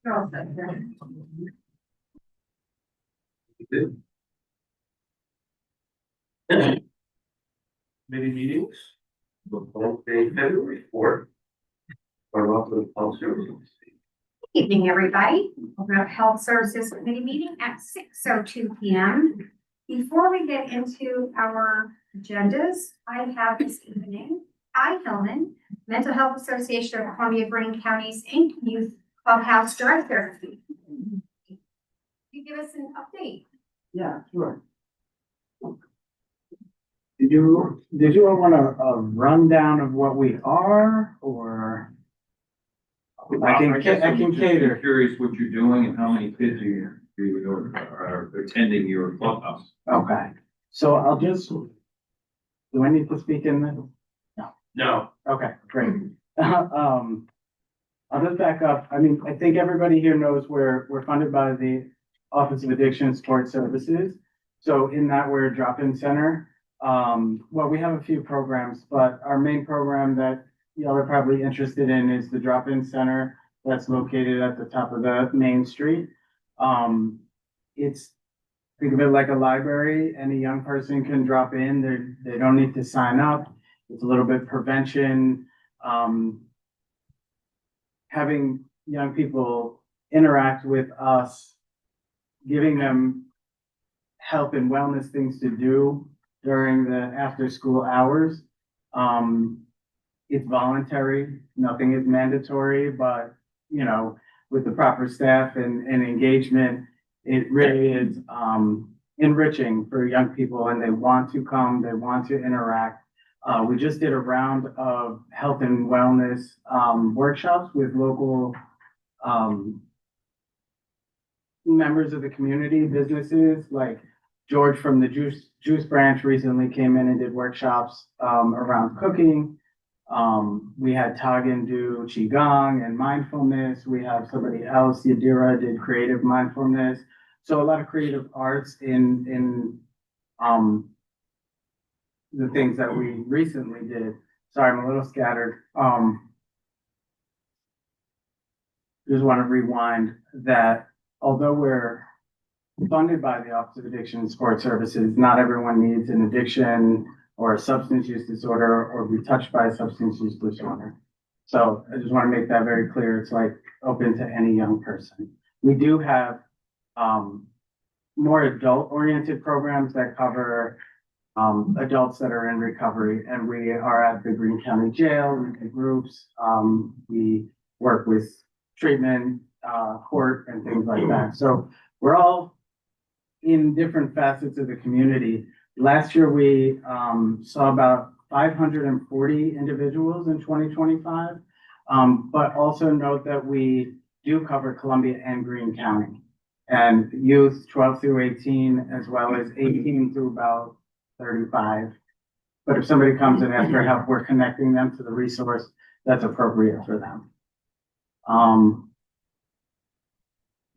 Many meetings. Wednesday, February 4th. Or welcome to health services. Evening, everybody. Open up Health Services Committee meeting at 6:02 p.m. Before we get into our agendas, I have this evening, Ty Hillman, Mental Health Association of Columbia Greene County's Inc. Youth Clubhouse Director. Can you give us an update? Yeah, sure. Did you all want a rundown of what we are, or? I can cater. I'm curious what you're doing and how many kids you are attending your clubhouse. Okay, so I'll just, do I need to speak in this? No. Okay, great. I'll just back up. I mean, I think everybody here knows we're funded by the Office of Addiction and Support Services. So in that, we're a drop-in center. Well, we have a few programs, but our main program that y'all are probably interested in is the drop-in center that's located at the top of the main street. Think of it like a library. Any young person can drop in. They don't need to sign up. It's a little bit prevention. Having young people interact with us, giving them health and wellness things to do during the after-school hours. It's voluntary, nothing is mandatory, but you know, with the proper staff and engagement, it really is enriching for young people, and they want to come, they want to interact. We just did a round of health and wellness workshops with local members of the community, businesses, like George from the juice branch recently came in and did workshops around cooking. We had Tagan do Qigong and mindfulness. We have somebody else, Yadira, did creative mindfulness. So a lot of creative arts in the things that we recently did. Sorry, I'm a little scattered. Just want to rewind that although we're funded by the Office of Addiction and Support Services, not everyone needs an addiction or a substance use disorder or be touched by a substance use disorder. So I just want to make that very clear. It's like open to any young person. We do have more adult-oriented programs that cover adults that are in recovery, and we are at the Greene County Jail, we do groups, we work with treatment, court, and things like that. So we're all in different facets of the community. Last year, we saw about 540 individuals in 2025, but also note that we do cover Columbia and Greene County, and youth 12 through 18, as well as 18 through about 35. But if somebody comes and asks for help, we're connecting them to the resource that's appropriate for them.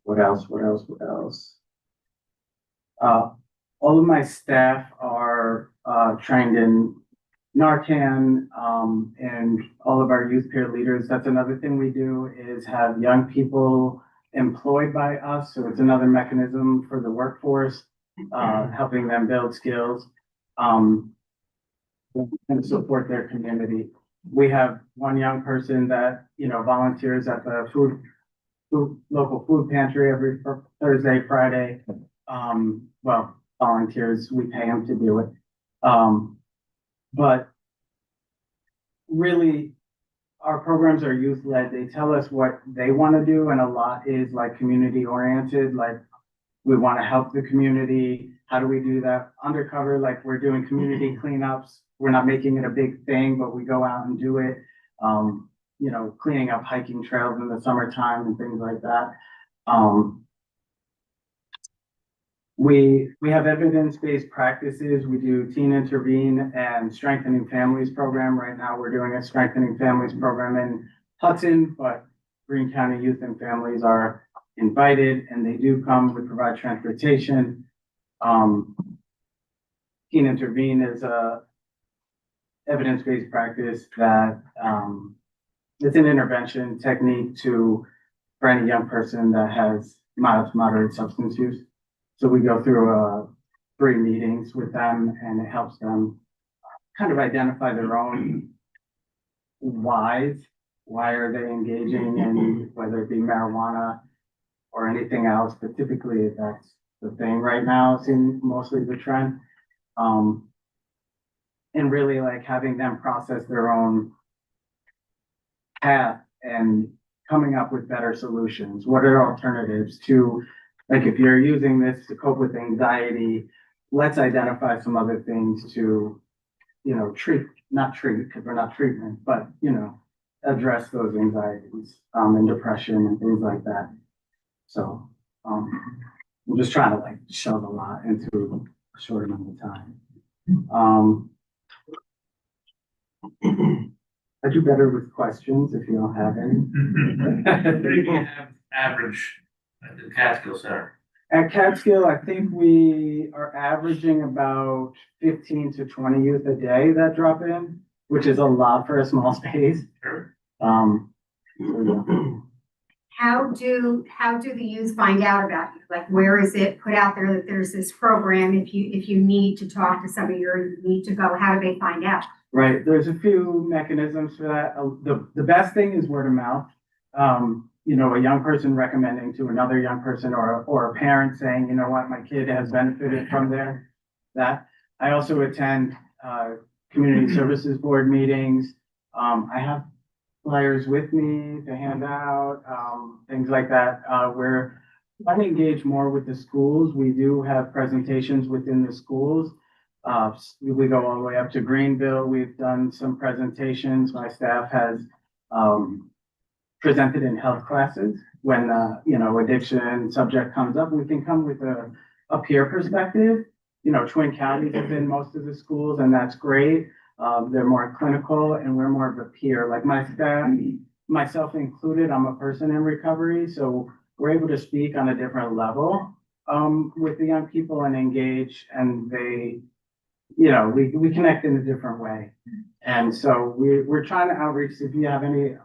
What else? All of my staff are trained in Narcan, and all of our youth peer leaders. That's another thing we do, is have young people employed by us. So it's another mechanism for the workforce, helping them build skills and support their community. We have one young person that, you know, volunteers at the local food pantry every Thursday, Friday. Well, volunteers, we pay them to do it. But really, our programs are youth-led. They tell us what they want to do, and a lot is like community-oriented, like we want to help the community. How do we do that? Undercover, like we're doing community cleanups. We're not making it a big thing, but we go out and do it. You know, cleaning up hiking trails in the summertime and things like that. We have evidence-based practices. We do Teen Intervene and Strengthening Families program. Right now, we're doing a Strengthening Families program in Hudson, but Greene County Youth and Families are invited, and they do come. We provide transportation. Teen Intervene is a evidence-based practice that it's an intervention technique to for any young person that has mild to moderate substance use. So we go through 3 meetings with them, and it helps them kind of identify their own whys. Why are they engaging in, whether it be marijuana or anything else, but typically that's the thing right now, seeing mostly the trend. And really like having them process their own path and coming up with better solutions. What are alternatives to, like, if you're using this to cope with anxiety, let's identify some other things to, not treat, because we're not treatment, but, address those anxieties, and depression and things like that. So, I'm just trying to like shove a lot into a short amount of time. I do better with questions if you don't have any. What do you have average at the Catskill Center? At Catskill, I think we are averaging about 15 to 20 youth a day that drop in, which is a lot for a small space. Sure. So, yeah. How do the youth find out about you? Like, where is it put out there that there's this program? If you need to talk to somebody or you need to go, how do they find out? Right, there's a few mechanisms for that. The best thing is word of mouth. A young person recommending to another young person, or a parent saying, you know what, my kid has benefited from that. I also attend community services board meetings. I have flyers with me to hand out, things like that. We're trying to engage more with the schools. We do have presentations within the schools. We go all the way up to Greenville. We've done some presentations. My staff has presented in health classes when addiction subject comes up. We can come with a peer perspective. Twin Counties is in most of the schools, and that's great. They're more clinical, and we're more of a peer. Like my staff, myself included, I'm a person in recovery, so we're able to speak on a different level with the young people and engage, and they. We connect in a different way. And so we're trying to outreach. If you have any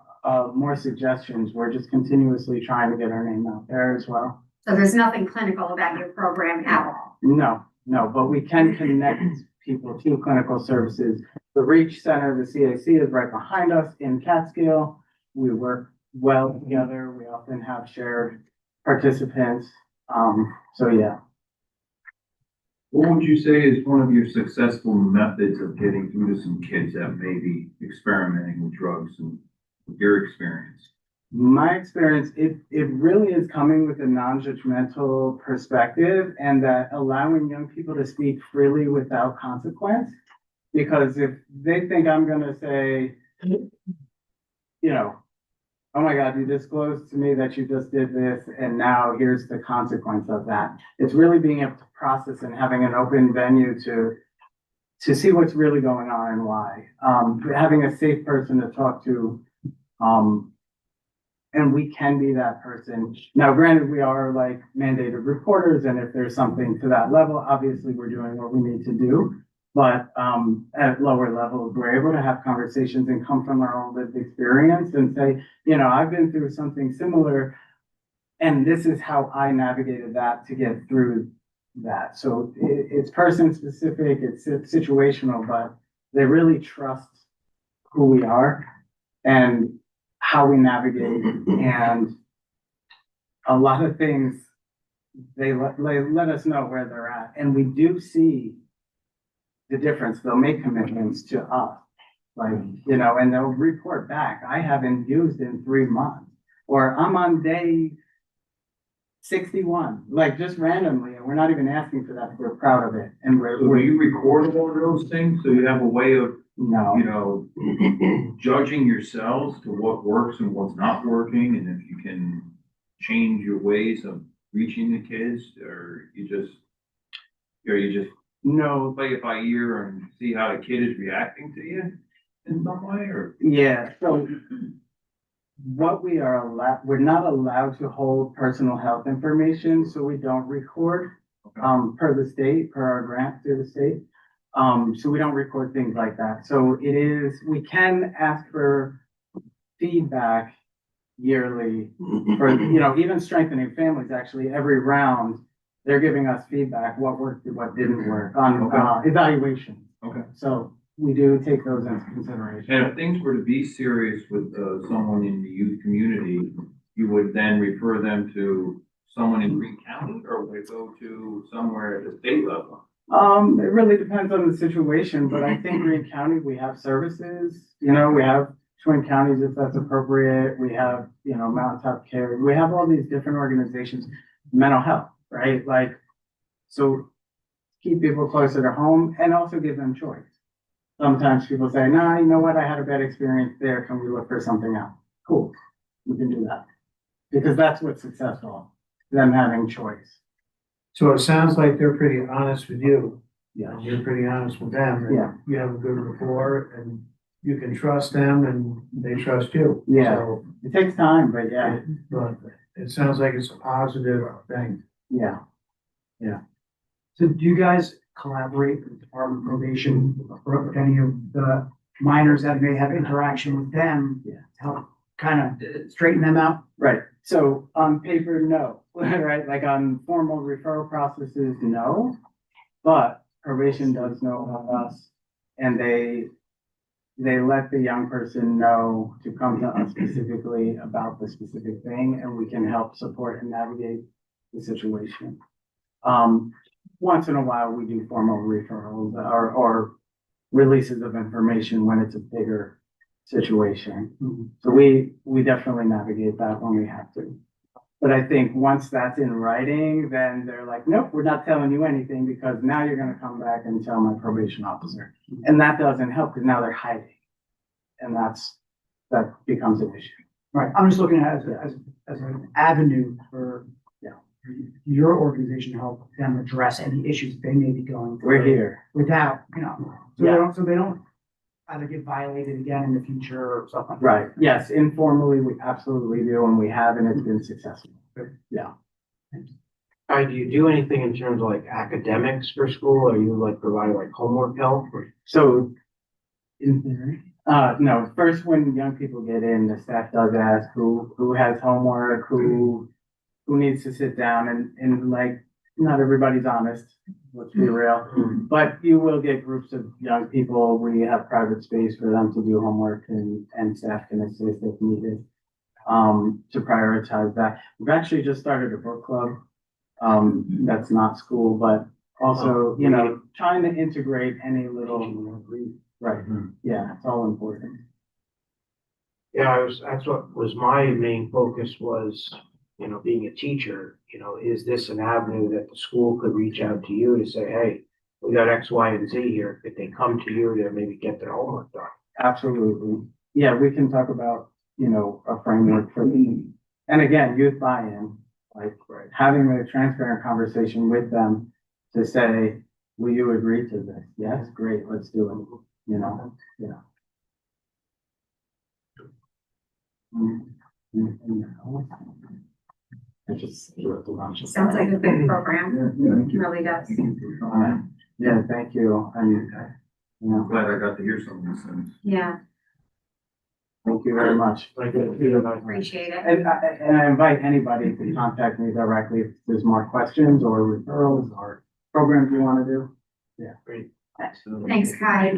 more suggestions, we're just continuously trying to get our name out there as well. So there's nothing clinical about your program at all? No, but we can connect people to clinical services. The Reach Center, the CAC, is right behind us in Catskill. We work well together. We often have shared participants. So yeah. What would you say is one of your successful methods of getting through to some kids that may be experimenting with drugs, and your experience? My experience, it really is coming with a non-judgmental perspective, and that allowing young people to speak freely without consequence. Because if they think I'm gonna say, oh my God, you disclosed to me that you just did this, and now here's the consequence of that. It's really being able to process and having an open venue to see what's really going on and why. Having a safe person to talk to, and we can be that person. Now, granted, we are like mandated reporters, and if there's something to that level, obviously we're doing what we need to do. But at lower levels, we're able to have conversations and come from our own lived experience and say, I've been through something similar, and this is how I navigated that to get through that. So it's person specific, it's situational, but they really trust who we are and how we navigate. And a lot of things, they let us know where they're at. And we do see the difference. They'll make commitments to us, and they'll report back. I haven't used in 3 months, or I'm on day 61, just randomly, and we're not even asking for that. We're proud of it, and So do you record all of those things so you have a way of, no, judging yourselves to what works and what's not working, and if you can change your ways of reaching the kids, or you just no, play it by ear and see how the kid is reacting to you in some way, or? yeah. So what we're not allowed to hold personal health information, so we don't record. Okay. Per the state, per our grant through the state. So we don't record things like that. So we can ask for feedback, yearly for, even strengthening families, actually, every round, they're giving us feedback, what worked and what didn't work on, evaluation. Okay. So we do take those into consideration. And if things were to be serious with someone in the youth community, you would then refer them to someone in Greene County, or would it go to somewhere at the state level? It really depends on the situation, but I think Greene County, we have services, we have Twin Counties if that's appropriate. We have, Mountaintop Care. We have all these different organizations, mental health, right? Like, so keep people closer to home and also give them choice. Sometimes people say, nah, you know what? I had a bad experience there. Can we look for something else? Cool. We can do that. Because that's what's successful, them having choice. So it sounds like they're pretty honest with you. Yeah. And you're pretty honest with them. And Yeah. you have a good rapport and you can trust them and they trust you. Yeah. So, It takes time, but yeah. but it sounds like it's a positive thing. Yeah. So do you guys collaborate with the Department of Probation or with any of the minors that may have interaction with them? Yeah. To help kind of straighten them out? Right. So on paper, no, right? Like on formal referral processes, no. But probation does know about us and they let the young person know to come to us specifically about the specific thing and we can help support and navigate the situation. Once in a while, we do formal referrals or releases of information when it's a bigger situation. So we definitely navigate that when we have to. But I think once that's in writing, then they're like, nope, we're not telling you anything because now you're gonna come back and tell my probation officer. And that doesn't help because now they're hiding. And that becomes an issue. Right, I'm just looking at it as an avenue for your organization to help them address any issues they may be going through. We're here. Without, so they don't either get violated again in the future or something. Right, yes, informally, we absolutely do, and we have, and it's been successful. Yeah. Do you do anything in terms of like academics for school? Are you like providing like homework help or? So, no, first when young people get in, the staff does ask who has homework, who needs to sit down and like, not everybody's honest, let's be real. But you will get groups of young people where you have private space for them to do homework and staff can assist if needed. To prioritize that. We've actually just started a book club. That's not school, but also, trying to integrate any little, right, yeah, it's all important. Yeah, that's what was my main focus was, being a teacher, is this an avenue that the school could reach out to you to say, hey, we got X, Y, and Z here. If they come to you to maybe get their homework done. Absolutely. Yeah, we can talk about, a framework for, and again, youth buy-in, like having a transparent conversation with them to say, will you agree to this? Yes, great, let's do it, I just wrote the wrong. Sounds like a good program. It really does. Yeah, thank you. I'm glad I got to hear some of these things. Yeah, Thank you very much. appreciate it. And I invite anybody to contact me directly if there's more questions or referrals or programs you want to do. Yeah. Great. Thanks, Kai.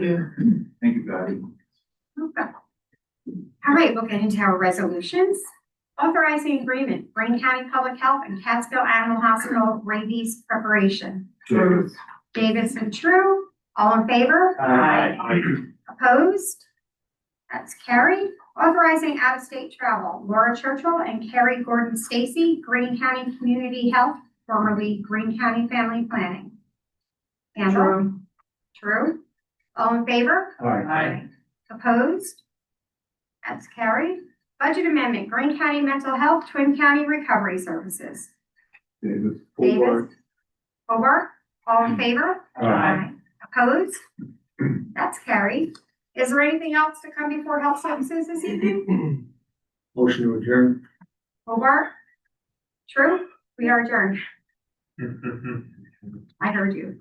Thank you, Patty. Okay. All right, we'll get into our resolutions. Authorizing agreement, Greene County Public Health and Catskill Animal Hospital rabies preparation. True. Davis and True, all in favor? Aye. Opposed? That's carried. Authorizing out-of-state travel, Laura Churchill and Carrie Gordon Stacy, Greene County Community Health, formerly Greene County Family Planning. Campbell? True. All in favor? Aye. Opposed? That's carried. Budget amendment, Greene County Mental Health, Twin County Recovery Services. Davis. Davis? Hobart? All in favor? Aye. Opposed? That's carried. Is there anything else to come before Health Services this evening? Motion to adjourn. Hobart? True? We are adjourned. I heard you.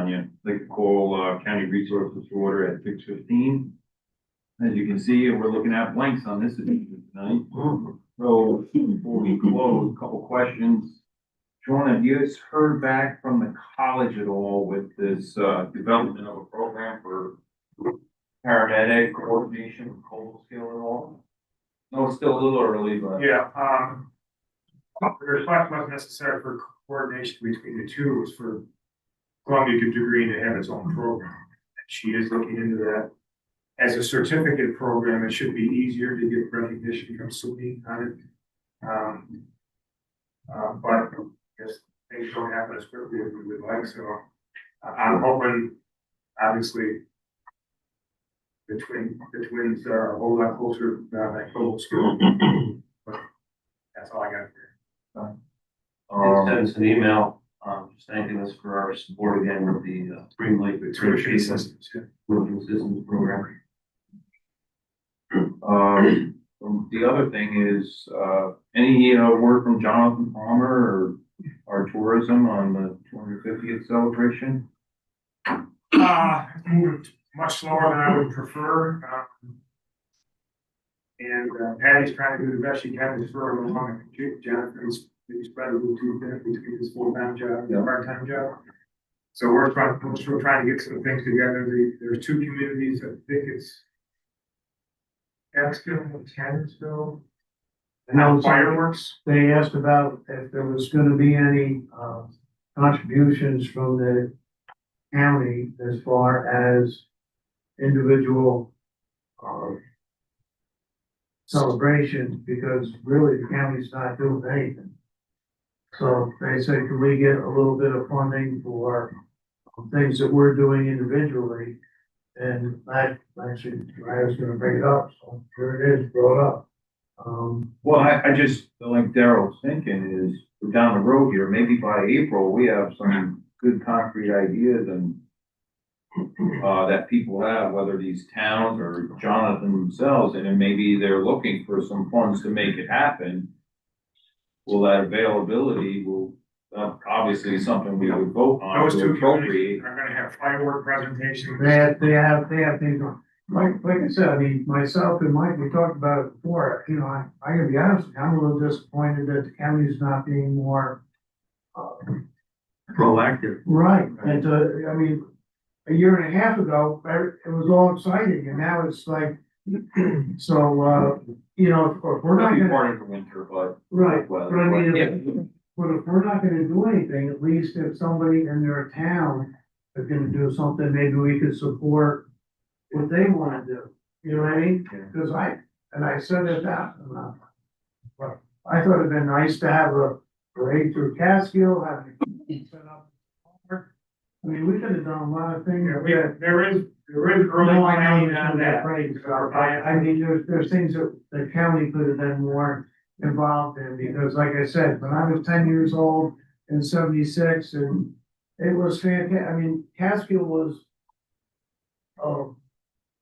on you. I'd like to call, County Resources to order at 6:15. As you can see, we're looking at blanks on this agenda tonight. So before we close, a couple questions. Sean, have you guys heard back from the college at all with this, development of a program for paramedic coordination, cold skill at all? No, it's still a little early, but. Yeah, the response wasn't necessary for coordination between the two, it was for Columbia to Greene to have its own program. And she is looking into that. As a certificate program, it should be easier to get recognition from SUNY on it. But I guess things don't happen as quickly as we would like, so I'm hoping, obviously, the twins are a whole lot closer to that global school. But that's all I got here. Send us an email, just thanking us for our support again with the Green Lake Tuition assistance, yeah. Tuition Assistance Program. The other thing is, any, word from Jonathan Palmer or our tourism on the 250th celebration? Moved much slower than I would prefer. And Patty's trying to do the best she can to spur it along. Jonathan's maybe spread a little too thin between his full-time job and his part-time job. So we're trying to get some things together. There's two communities, I think it's Catskill and Cannonsville. I know Fireworks. they asked about if there was gonna be any, contributions from the county as far as individual, celebrations, because really the county's not doing anything. So they said, can we get a little bit of funding for things that we're doing individually? And I actually, I was gonna bring it up, so here it is, brought up. Well, I just, like Daryl's thinking is, we're down the road here, maybe by April, we have some good concrete ideas and that people have, whether these towns or Jonathan themselves, and then maybe they're looking for some funds to make it happen. Well, that availability will, obviously something we would vote on Those to two appropriate. communities are gonna have firework presentations. They have things going. Like I said, I mean, myself and Mike, we talked about it before, you know, I gotta be honest, with you, I'm a little disappointed that the county's not being more. Proactive. Right, and, I mean, a year and a half ago, it was all exciting, and now it's like, so, you know, if we're not Maybe gonna. part of the winter, but. Right, Well, but I mean, yeah. but if we're not gonna do anything, at least if somebody in their town is gonna do something, maybe we could support what they wanna do, you know what I mean? Yeah. Cause I said it that, but I thought it'd been nice to have a parade through Catskill, have it set up. I mean, we could have done a lot of things. Yeah, there is early No, I know planning there's on gonna be that. parades, I mean, there's things that the county could have been more involved in, because like I said, when I was 10 years old in '76, and it was fantastic, I mean, Catskill was a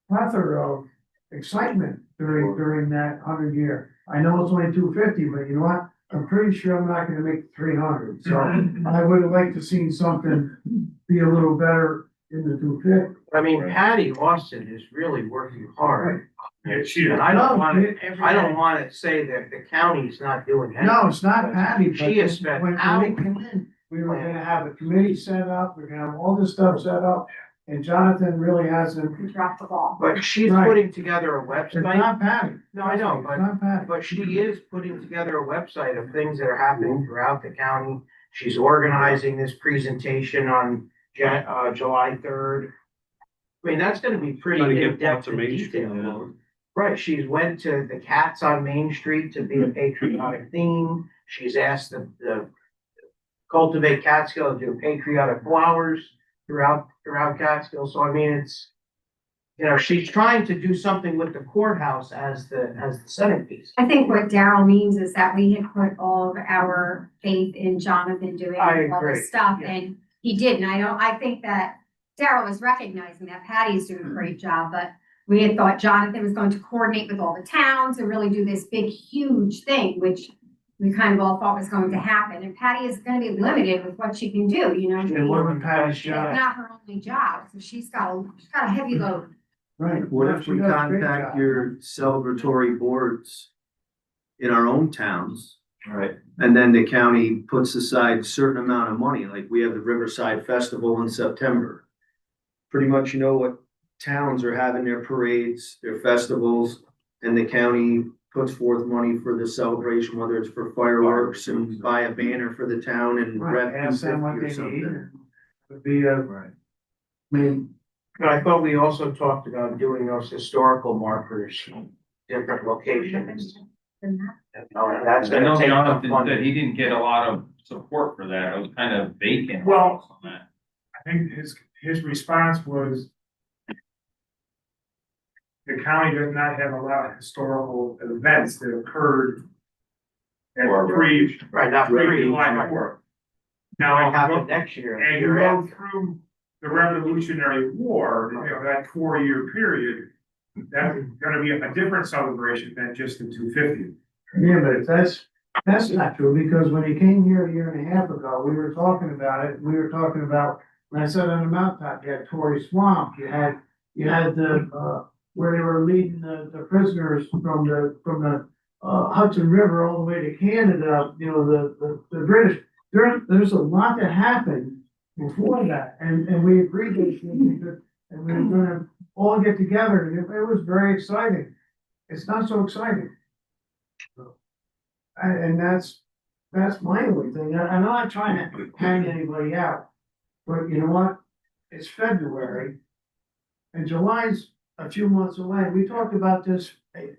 plethora of excitement during that 100 year. I know it's only 250, but you know what? I'm pretty sure I'm not gonna make 300, so I would have liked to seen something be a little better in the 250. I mean, Patty Austin is really working hard. Yeah, she, And I don't want it- to say that the county's not doing anything. No, it's not Patty, but She has spent when we hours. came in, we were gonna have a committee set up, we're gonna have all this stuff set up, and Jonathan really hasn't. We dropped the ball. But she's Right. putting together a It's website. not Patty. No, I know, It's not Patty. But she is putting together a website of things that are happening throughout the county. She's organizing this presentation on July 3rd. I mean, that's gonna be pretty Trying to get in-depth lots of and Main Street, detailed. Right, she's went to the Cats on Main Street to be a patriotic theme. She's asked the Cultivate Catskill to do patriotic flowers throughout Catskill. So I mean, it's, you know, she's trying to do something with the courthouse as the centerpiece. I think what Daryl means is that we had put all of our faith in Jonathan doing I all agree, this stuff, yeah. and he didn't. I think that Daryl was recognizing that Patty's doing a great job, but we had thought Jonathan was going to coordinate with all the towns and really do this big, huge thing, which we kind of all thought was going to happen. And Patty is gonna be limited with what she can do, you know? And what would Patty's It's job? not her only job, so she's got a heavy load. Right. What if She we does a great contact job. your celebratory boards in our own towns? Right. And then the county puts aside a certain amount of money, like we have the Riverside Festival in September. Pretty much you know what towns are having their parades, their festivals, and the county puts forth money for the celebration, whether it's for fireworks and buy a banner for the town and Right, Rev ask them what 250 or they need. something. Would be, Right. I mean, But I thought we also talked about doing those historical markers, in different locations. That's I know gonna take some Jonathan said funding. he didn't get a lot of support for that. It was kind of vacant. Well- on that. I think his response was the county does not have a lot of historical events that occurred at pre, Right, not pre free. July 4th. Now, That'll if you happen look, next year. and you go through the Revolutionary War, you know, that 4-year period, that's gonna be a different celebration than just the 250th. yeah, but that's not true, because when he came here a year and a half ago, we were talking about it, we were talking about, when I said on the mountaintop, you had Torrey Swamp, you had the, where they were leading the prisoners from the Hudson River all the way to Canada, you know, the British. There's a lot that happened before that, and we agreed that, and we were gonna all get together, and it was very exciting. It's not so exciting. And that's my only thing, and I'm not trying to hang anybody out, but you know what? It's February, and July's a few months away. We talked about this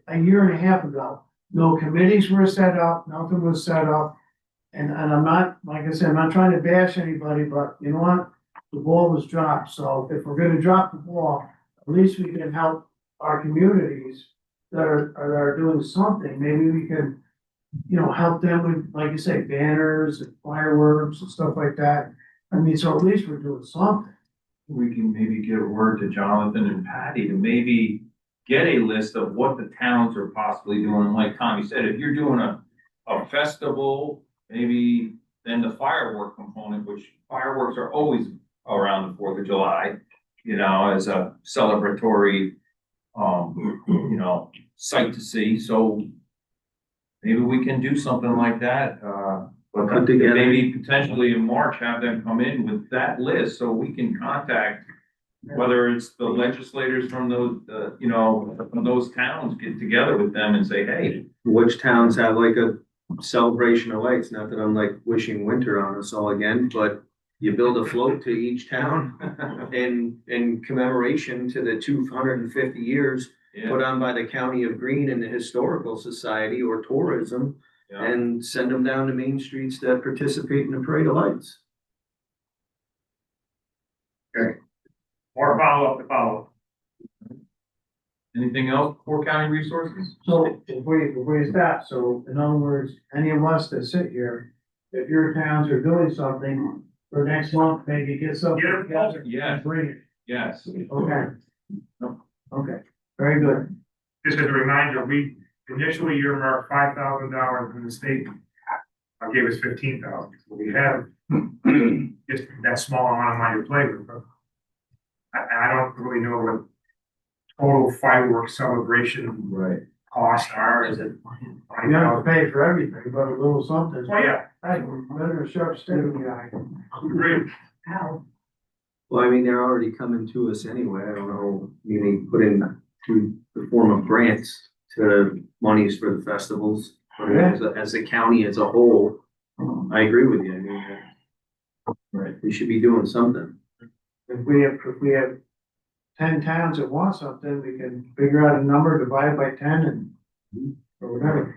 a year and a half ago. No committees were set up, nothing was set up. And I'm not, like I said, I'm not trying to bash anybody, but you know what? The ball was dropped, so if we're gonna drop the ball, at least we can help our communities that are doing something. Maybe we can, you know, help them with, like you say, banners and fireworks and stuff like that. I mean, so at least we're doing something. We can maybe give a word to Jonathan and Patty to maybe get a list of what the towns are possibly doing. And like Tommy said, if you're doing a festival, maybe then the firework component, which fireworks are always around the 4th of July, you know, as a celebratory, you know, sight to see. So maybe we can do something like that, but Put together. maybe potentially in March, have them come in with that list so we can contact, whether it's the legislators from those, you know, from those towns, get together with them and say, hey, Which towns have like a celebration of lights? Not that I'm like wishing winter on us all again, but you build a float to each town in commemoration to the 250 years yeah, put on by the county of Greene and the Historical Society or tourism, yeah. and send them down to main streets that participate in the parade of lights. More follow-up to follow. Anything else for county resources? So if we stop, so in other words, any of us that sit here, if your towns are doing something for next month, maybe get something Get it, together. yeah. And bring it. Yes. Okay. Okay, very good. Just as a reminder, we initially earmarked $5,000 from the state. I gave us 15,000. So we have just that small amount of money to play with. But I don't really know what total fireworks celebration Right. costs are. Is it? You have to pay for everything, but a little something. Oh, yeah, Hey, we're better a sharp stick guy. great. Well, I mean, they're already coming to us anyway. I don't know, meaning put in to the form of grants to monies for the festivals. But as a county as a whole, I agree with you. I mean, Right. we should be doing something. If we have 10 towns that want something, we can figure out a number, divide it by 10 and, or whatever.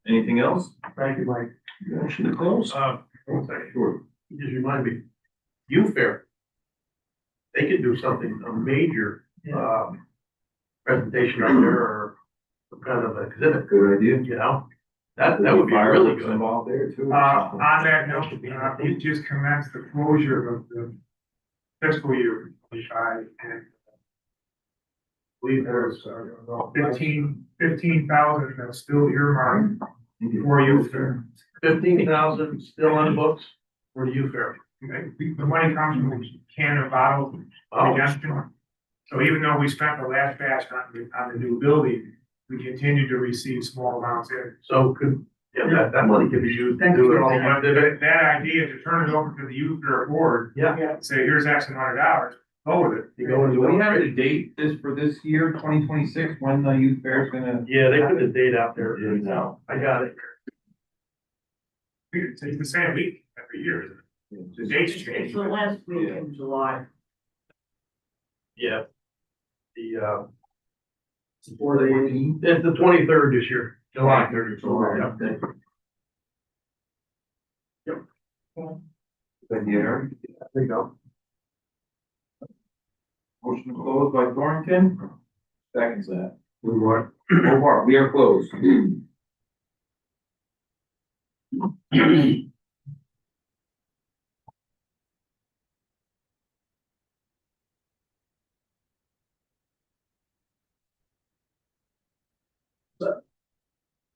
Anything else? Thank you, Mike. Motion to close. Sure. You just remind me, youth fair. They could do something, a major, presentation up there or some kind of exhibit, Good idea. you know? That would be really Fireworks good. involved there too. On that note, we just commenced the closure of the fiscal year 25 and believe there's, 15,000 that's still earmarked for youth fair. 15,000 still on the books for the youth fair. Okay, the money comes from can and bottle redemption. So even though we spent the last batch on the new building, we continue to receive small amounts in. So that money could be used to Thank do you. it all. But that idea to turn it over to the youth fair board, Yeah. say, here's X amount of dollars, go with it. You go Do we into have it. a date for this year, 2026, when the youth fair is gonna? Yeah, they put the date out there. No. I got it. It's the same week every year, isn't it? The dates change. last week in July. Yeah. The, Or the. it's the 23rd this year, July 30th. July. Good year. There you go. Motion to close by Thornton. Seconds that. We what? Hobart, we are closed.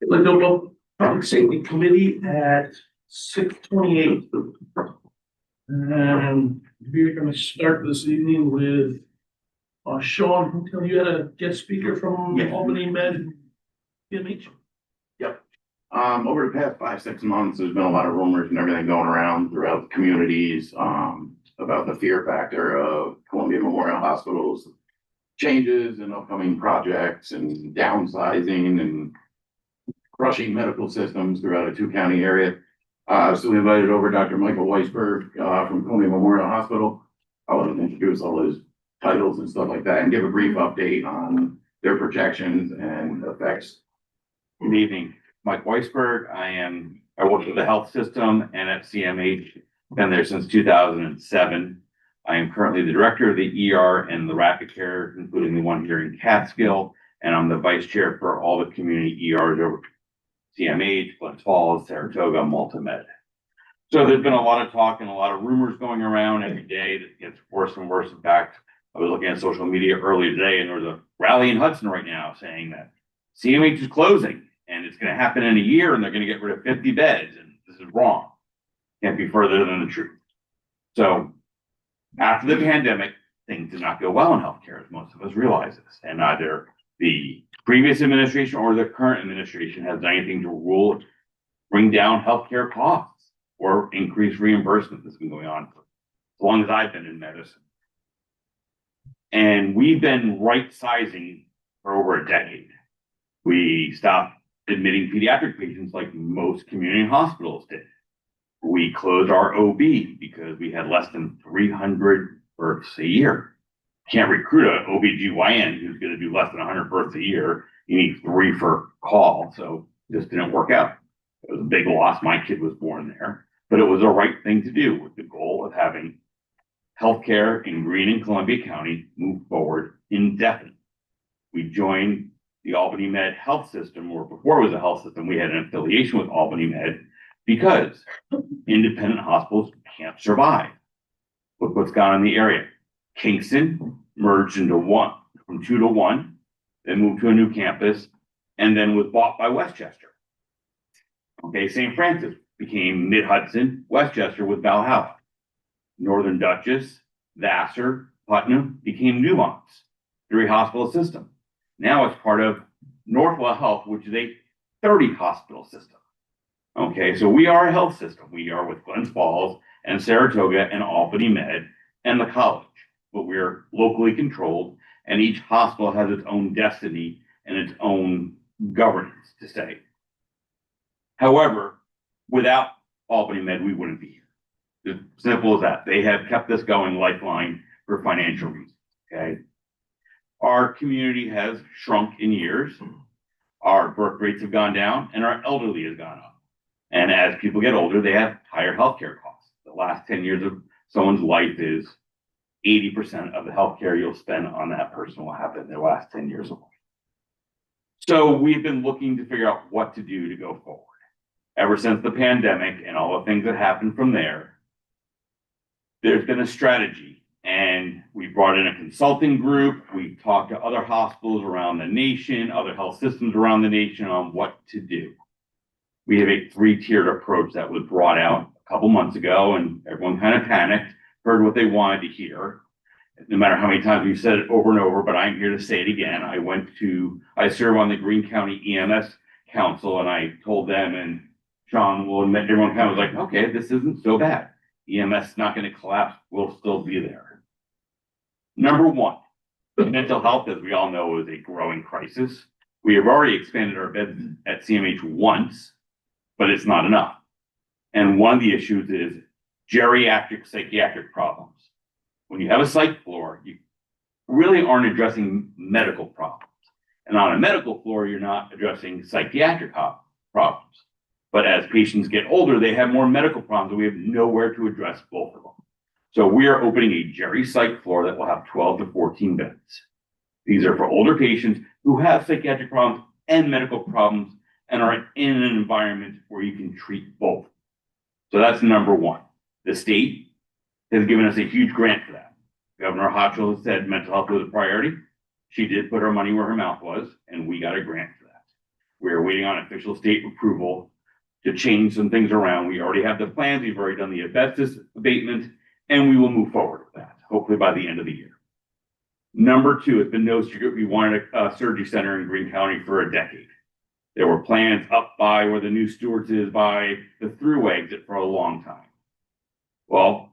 Illegal Public Safety Committee at 6:28. And we're gonna start this evening with Sean, you had a guest speaker from Yeah. Albany Med. PMH. Over the past 5, 6 months, there's been a lot of rumors and everything going around throughout the communities, about the fear factor of Columbia Memorial Hospital's changes and upcoming projects and downsizing and crushing medical systems throughout a 2-county area. So we invited over Dr. Michael Weisberg, from Columbia Memorial Hospital. I want to introduce all his titles and stuff like that and give a brief update on their projections and effects. Good evening, Mike Weisberg. I work for the health system and at CMH, been there since 2007. I am currently the director of the ER and the rapid care, including the one here in Catskill, and I'm the vice chair for all the community ERs over CMH, Glens Falls, Saratoga, Multimed. So there's been a lot of talk and a lot of rumors going around every day that gets worse and worse. In fact, I was looking at social media earlier today and there was a rally in Hudson right now saying that CMH is closing and it's going to happen in a year and they're going to get rid of 50 beds. And this is wrong. Can't be further than the truth. So after the pandemic, things did not go well in healthcare, as most of us realize this. And neither the previous administration or the current administration has done anything to bring down healthcare costs or increase reimbursement that's been going on for as long as I've been in medicine. And we've been right sizing for over a decade. We stopped admitting pediatric patients like most community hospitals did. We closed our OB because we had less than 300 births a year. Can't recruit an OBGYN who's going to do less than 100 births a year. You need 3 for call. So this didn't work out. It was a big loss. My kid was born there, but it was the right thing to do with the goal of having healthcare in Greene and Columbia County move forward indefinitely. We joined the Albany Med health system, or before it was a health system, we had an affiliation with Albany Med because independent hospitals can't survive. Look what's gone in the area. Kingston merged into one, from 2 to 1, then moved to a new campus, and then was bought by Westchester. Okay, St. Francis became Mid-Hudson, Westchester with Valhalla. Northern Dutchess, Vassar, Putnam became Newmont's 3-hospital system. Now it's part of Northwell Health, which is a 30-hospital system. Okay, so we are a health system. We are with Glens Falls and Saratoga and Albany Med and the college, but we're locally controlled and each hospital has its own destiny and its own governance to say. However, without Albany Med, we wouldn't be here. As simple as that. They have kept this going lifeline for financial reasons, okay? Our community has shrunk in years. Our birth rates have gone down and our elderly has gone up. And as people get older, they have higher healthcare costs. The last 10 years of someone's life is 80% of the healthcare you'll spend on that person will happen in their last 10 years of life. So we've been looking to figure out what to do to go forward. Ever since the pandemic and all the things that happened from there, there's been a strategy And we brought in a consulting group. We talked to other hospitals around the nation, other health systems around the nation on what to do. We have a 3-tiered approach that was brought out a couple months ago, and everyone kind of panicked, heard what they wanted to hear. No matter how many times we've said it over and over, but I'm here to say it again. I serve on the Greene County EMS Council, and I told them, and Sean will admit, everyone kind of was like, okay, this isn't so bad. EMS is not going to collapse. We'll still be there. Number one, mental health, as we all know, is a growing crisis. We have already expanded our beds at CMH once, but it's not enough. And one of the issues is geriatric psychiatric problems. When you have a psych floor, you really aren't addressing medical problems. And on a medical floor, you're not addressing psychiatric problems. But as patients get older, they have more medical problems, and we have nowhere to address both of them. So we are opening a geri psych floor that will have 12 to 14 beds. These are for older patients who have psychiatric problems and medical problems and are in an environment where you can treat both. So that's number one. The state has given us a huge grant for that. Governor Hochul has said mental health was a priority. She did put her money where her mouth was, and we got a grant for that. We are waiting on official state approval to change some things around. We already have the plans. We've already done the asbestos abatement, and we will move forward with that, hopefully by the end of the year. Number two, it's been no secret we wanted a surgery center in Greene County for a decade. There were plans up by where the new Stewart's is by the through exit for a long time. Well,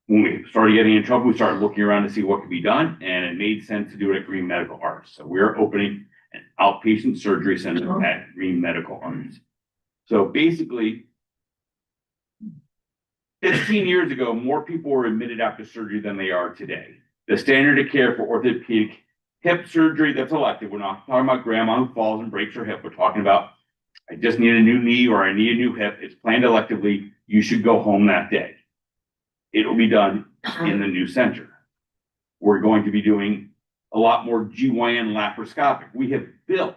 when we started getting in trouble, we started looking around to see what could be done, and it made sense to do it at Greene Medical Arts. So we're opening an outpatient surgery center at Greene Medical Arts. So basically, 15 years ago, more people were admitted after surgery than they are today. The standard of care for orthopedic hip surgery that's elective, we're not talking about grandma who falls and breaks her hip. We're talking about, I just need a new knee or I need a new hip. It's planned electively. You should go home that day. It will be done in the new center. We're going to be doing a lot more GYN laparoscopic. We have built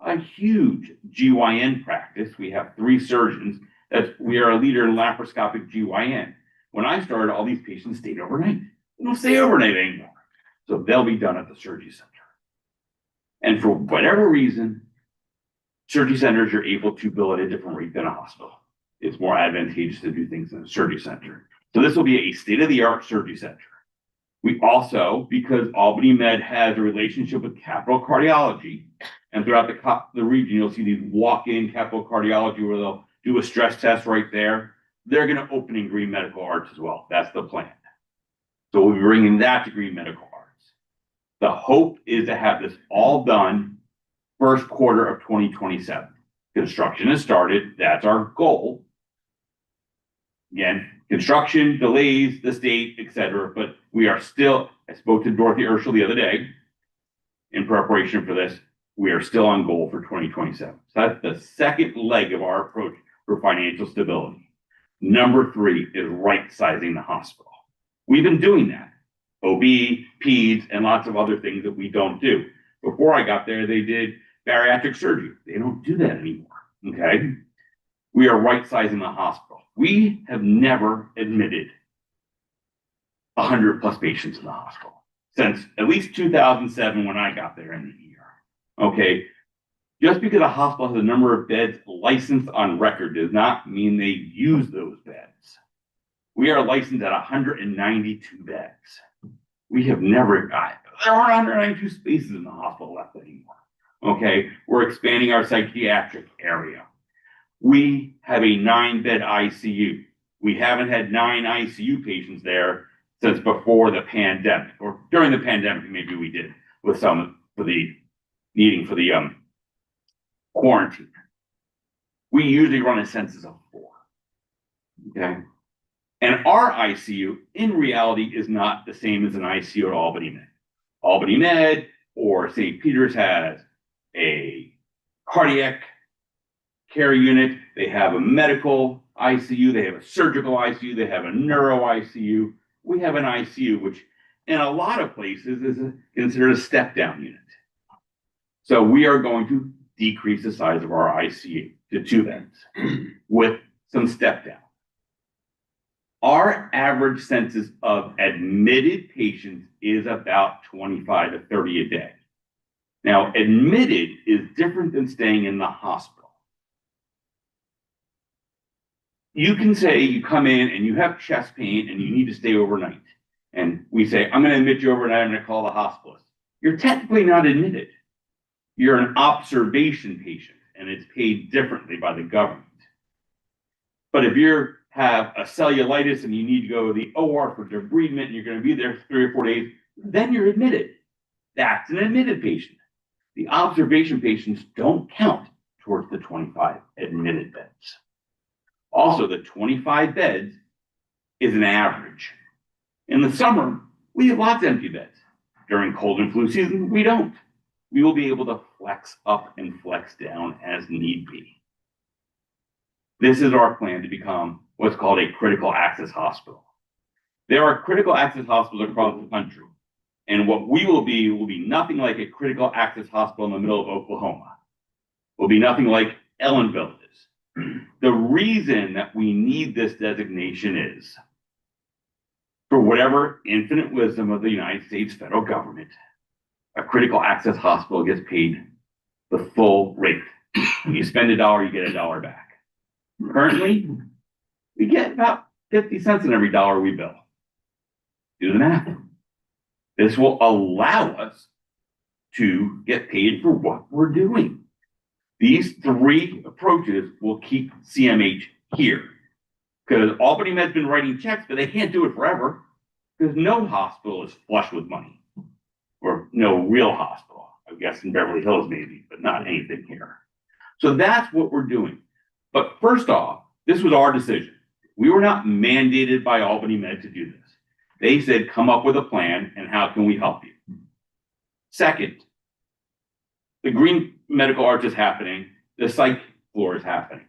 a huge GYN practice. We have 3 surgeons that we are a leader in laparoscopic GYN. When I started, all these patients stayed overnight. They don't stay overnight anymore. So they'll be done at the surgery center. And for whatever reason, surgery centers are able to bill at a different rate than a hospital. It's more advantageous to do things in a surgery center. So this will be a state-of-the-art surgery center. We also, because Albany Med has a relationship with Capital Cardiology, and throughout the region, you'll see these walk-in Capital Cardiology where they'll do a stress test right there. They're going to open in Greene Medical Arts as well. That's the plan. So we'll be bringing that to Greene Medical Arts. The hope is to have this all done first quarter of 2027. Construction has started. That's our goal. Again, construction delays, the state, etc. But we are still, I spoke to Dorothy Urschel the other day in preparation for this. We are still on goal for 2027. So that's the second leg of our approach for financial stability. Number 3 is right-sizing the hospital. We've been doing that. OB, peds, and lots of other things that we don't do. Before I got there, they did bariatric surgery. They don't do that anymore, okay? We are right-sizing the hospital. We have never admitted 100 plus patients in the hospital since at least 2007 when I got there in the year, okay? Just because a hospital has a number of beds licensed on record does not mean they use those beds. We are licensed at 192 beds. We have never got, there are 192 spaces in the hospital left anymore. Okay, we're expanding our psychiatric area. We have a 9-bed ICU. We haven't had 9 ICU patients there since before the pandemic, or during the pandemic, maybe we did with some for the needing for the quarantine. We usually run a census of 4. Okay. And our ICU, in reality, is not the same as an ICU at Albany Med. Albany Med or St. Peter's has a cardiac care unit. They have a medical ICU. They have a surgical ICU. They have a neuro ICU. We have an ICU, which in a lot of places is considered a step-down unit. So we are going to decrease the size of our ICU to 2 beds with some step-down. Our average census of admitted patients is about 25 to 30 a day. Now, admitted is different than staying in the hospital. You can say you come in and you have chest pain and you need to stay overnight. And we say, I'm going to admit you overnight, I'm going to call the hospitalist. You're technically not admitted. You're an observation patient, and it's paid differently by the government. But if you have a cellulitis and you need to go to the OR for debridement and you're going to be there 3 or 4 days, then you're admitted. That's an admitted patient. The observation patients don't count towards the 25 admitted beds. Also, the 25 beds is an average. In the summer, we have lots of empty beds. During cold and flu season, we don't. We will be able to flex up and flex down as need be. This is our plan to become what's called a critical access hospital. There are critical access hospitals across the country, and what we will be nothing like a critical access hospital in the middle of Oklahoma. Will be nothing like Ellenville is. The reason that we need this designation is, for whatever infinite wisdom of the United States federal government, a critical access hospital gets paid the full rate. When you spend $1, you get $1 back. Currently, we get about 50 cents on every dollar we bill. Do the math. This will allow us to get paid for what we're doing. These 3 approaches will keep CMH here. Because Albany Med's been writing checks, but they can't do it forever. Because no hospital is flush with money. Or no real hospital. I guess in Beverly Hills maybe, but not anything here. So that's what we're doing. But first off, this was our decision. We were not mandated by Albany Med to do this. They said, come up with a plan and how can we help you? Second, the Greene Medical Arts is happening. The psych floor is happening.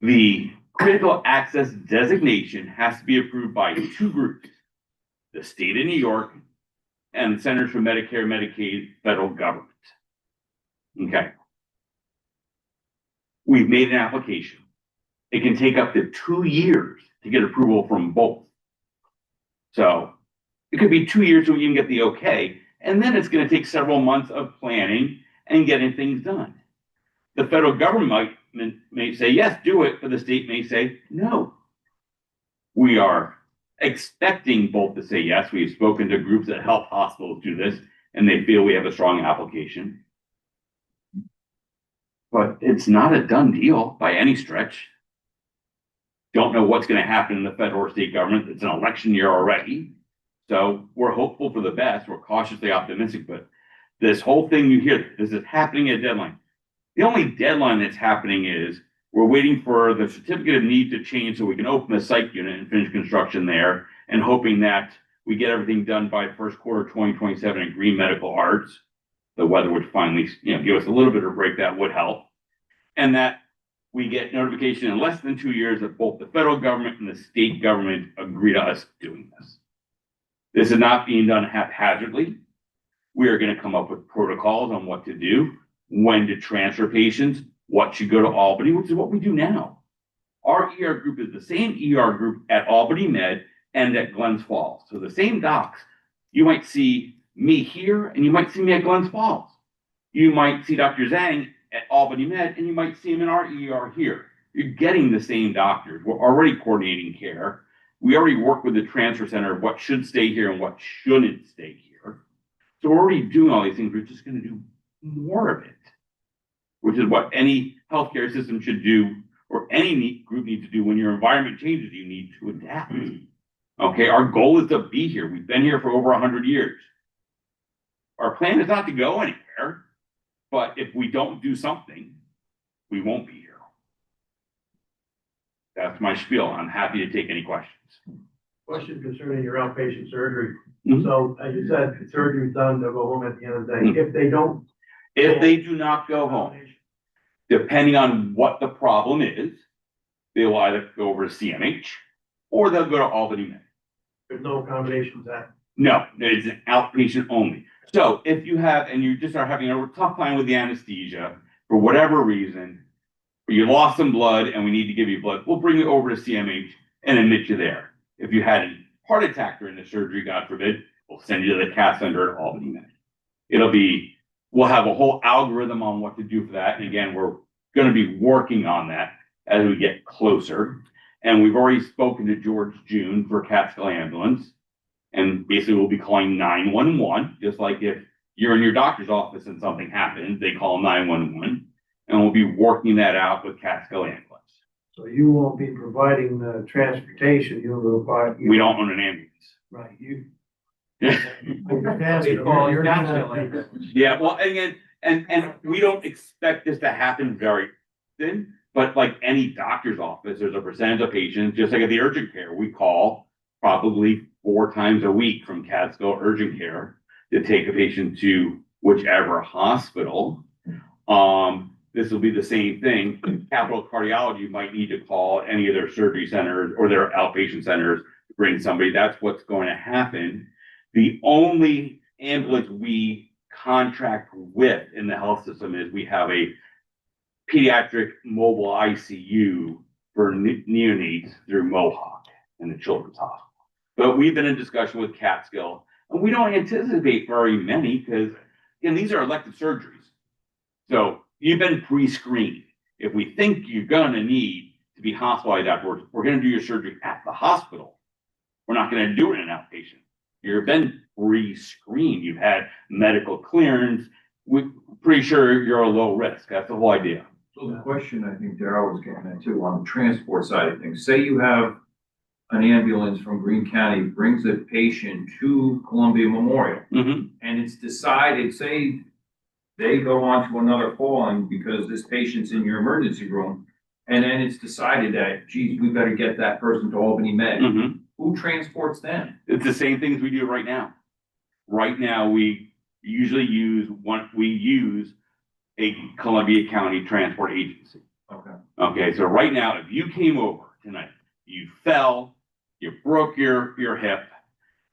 The critical access designation has to be approved by 2 groups, the state of New York and the Centers for Medicare and Medicaid federal government. Okay. We've made an application. It can take up to 2 years to get approval from both. So it could be 2 years till you can get the okay, and then it's going to take several months of planning and getting things done. The federal government may say, yes, do it, but the state may say, no. We are expecting both to say yes. We've spoken to groups that help hospitals do this, and they feel we have a strong application. But it's not a done deal by any stretch. Don't know what's going to happen in the federal or state government. It's an election year already. So we're hopeful for the best. We're cautiously optimistic, but this whole thing you hear, this is happening at deadline. The only deadline that's happening is we're waiting for the certificate of need to change so we can open the psych unit and finish construction there, and hoping that we get everything done by first quarter 2027 in Greene Medical Arts. The weather would finally, give us a little bit of a break. That would help. And that we get notification in less than 2 years that both the federal government and the state government agree to us doing this. This is not being done haphazardly. We are going to come up with protocols on what to do, when to transfer patients, what should go to Albany, which is what we do now. Our ER group is the same ER group at Albany Med and at Glens Falls. So the same docs. You might see me here and you might see me at Glens Falls. You might see Dr. Zhang at Albany Med and you might see him in our ER here. You're getting the same doctors. We're already coordinating care. We already work with the transfer center of what should stay here and what shouldn't stay here. So we're already doing all these things. We're just going to do more of it, which is what any healthcare system should do, or any group needs to do. When your environment changes, you need to adapt. Okay, our goal is to be here. We've been here for over 100 years. Our plan is not to go anywhere, but if we don't do something, we won't be here. That's my spiel. I'm happy to take any questions. Question concerning your outpatient surgery. Mhm. So as you said, surgery's done, they'll go home at the end of the day. If they don't. If they do not go home, depending on what the problem is, they will either go over to CMH or they'll go to Albany Med. There's no accommodations at. No, it's an outpatient only. So if you have, and you just are having a tough time with the anesthesia for whatever reason, or you lost some blood and we need to give you blood, we'll bring you over to CMH and admit you there. If you had a heart attack during the surgery, God forbid, we'll send you to the cath center at Albany Med. We'll have a whole algorithm on what to do for that. And again, we're going to be working on that as we get closer. And we've already spoken to George June for Catskill Ambulance. And basically we'll be calling 911, just like if you're in your doctor's office and something happens, they call 911. And we'll be working that out with Catskill Ambulance. So you won't be providing the transportation, you'll provide. We don't own an ambulance. Right, you. Yeah, You're well, again, and we don't expect this to happen very often, but like any doctor's office, there's a percentage of patients, just like at the urgent care, we call probably 4 times a week from Catskill Urgent Care to take a patient to whichever hospital. This will be the same thing. Capital Cardiology might need to call any of their surgery centers or their outpatient centers to bring somebody. That's what's going to happen. The only ambulance we contract with in the health system is we have a pediatric mobile ICU for neonates through Mohawk and the Children's Hospital. But we've been in discussion with Catskill, and we don't anticipate very many because, again, these are elective surgeries. So you've been pre-screened. If we think you're going to need to be hospitalized afterwards, we're going to do your surgery at the hospital. We're not going to do it in an outpatient. You've been pre-screened. You've had medical clearance. We're pretty sure you're a low risk. That's the whole idea. So the question I think Darrell was getting at too, on the transport side of things, say you have an ambulance from Greene County brings a patient to Columbia Memorial, Mm-hmm. and it's decided, say they go on to another calling because this patient's in your emergency room, and then it's decided that, geez, we better get that person to Albany Med. Mm-hmm. Who transports them? It's the same things we do right now. Right now, we usually use a Columbia County transport agency. Okay. Okay, so right now, if you came over tonight, you fell, you broke your hip,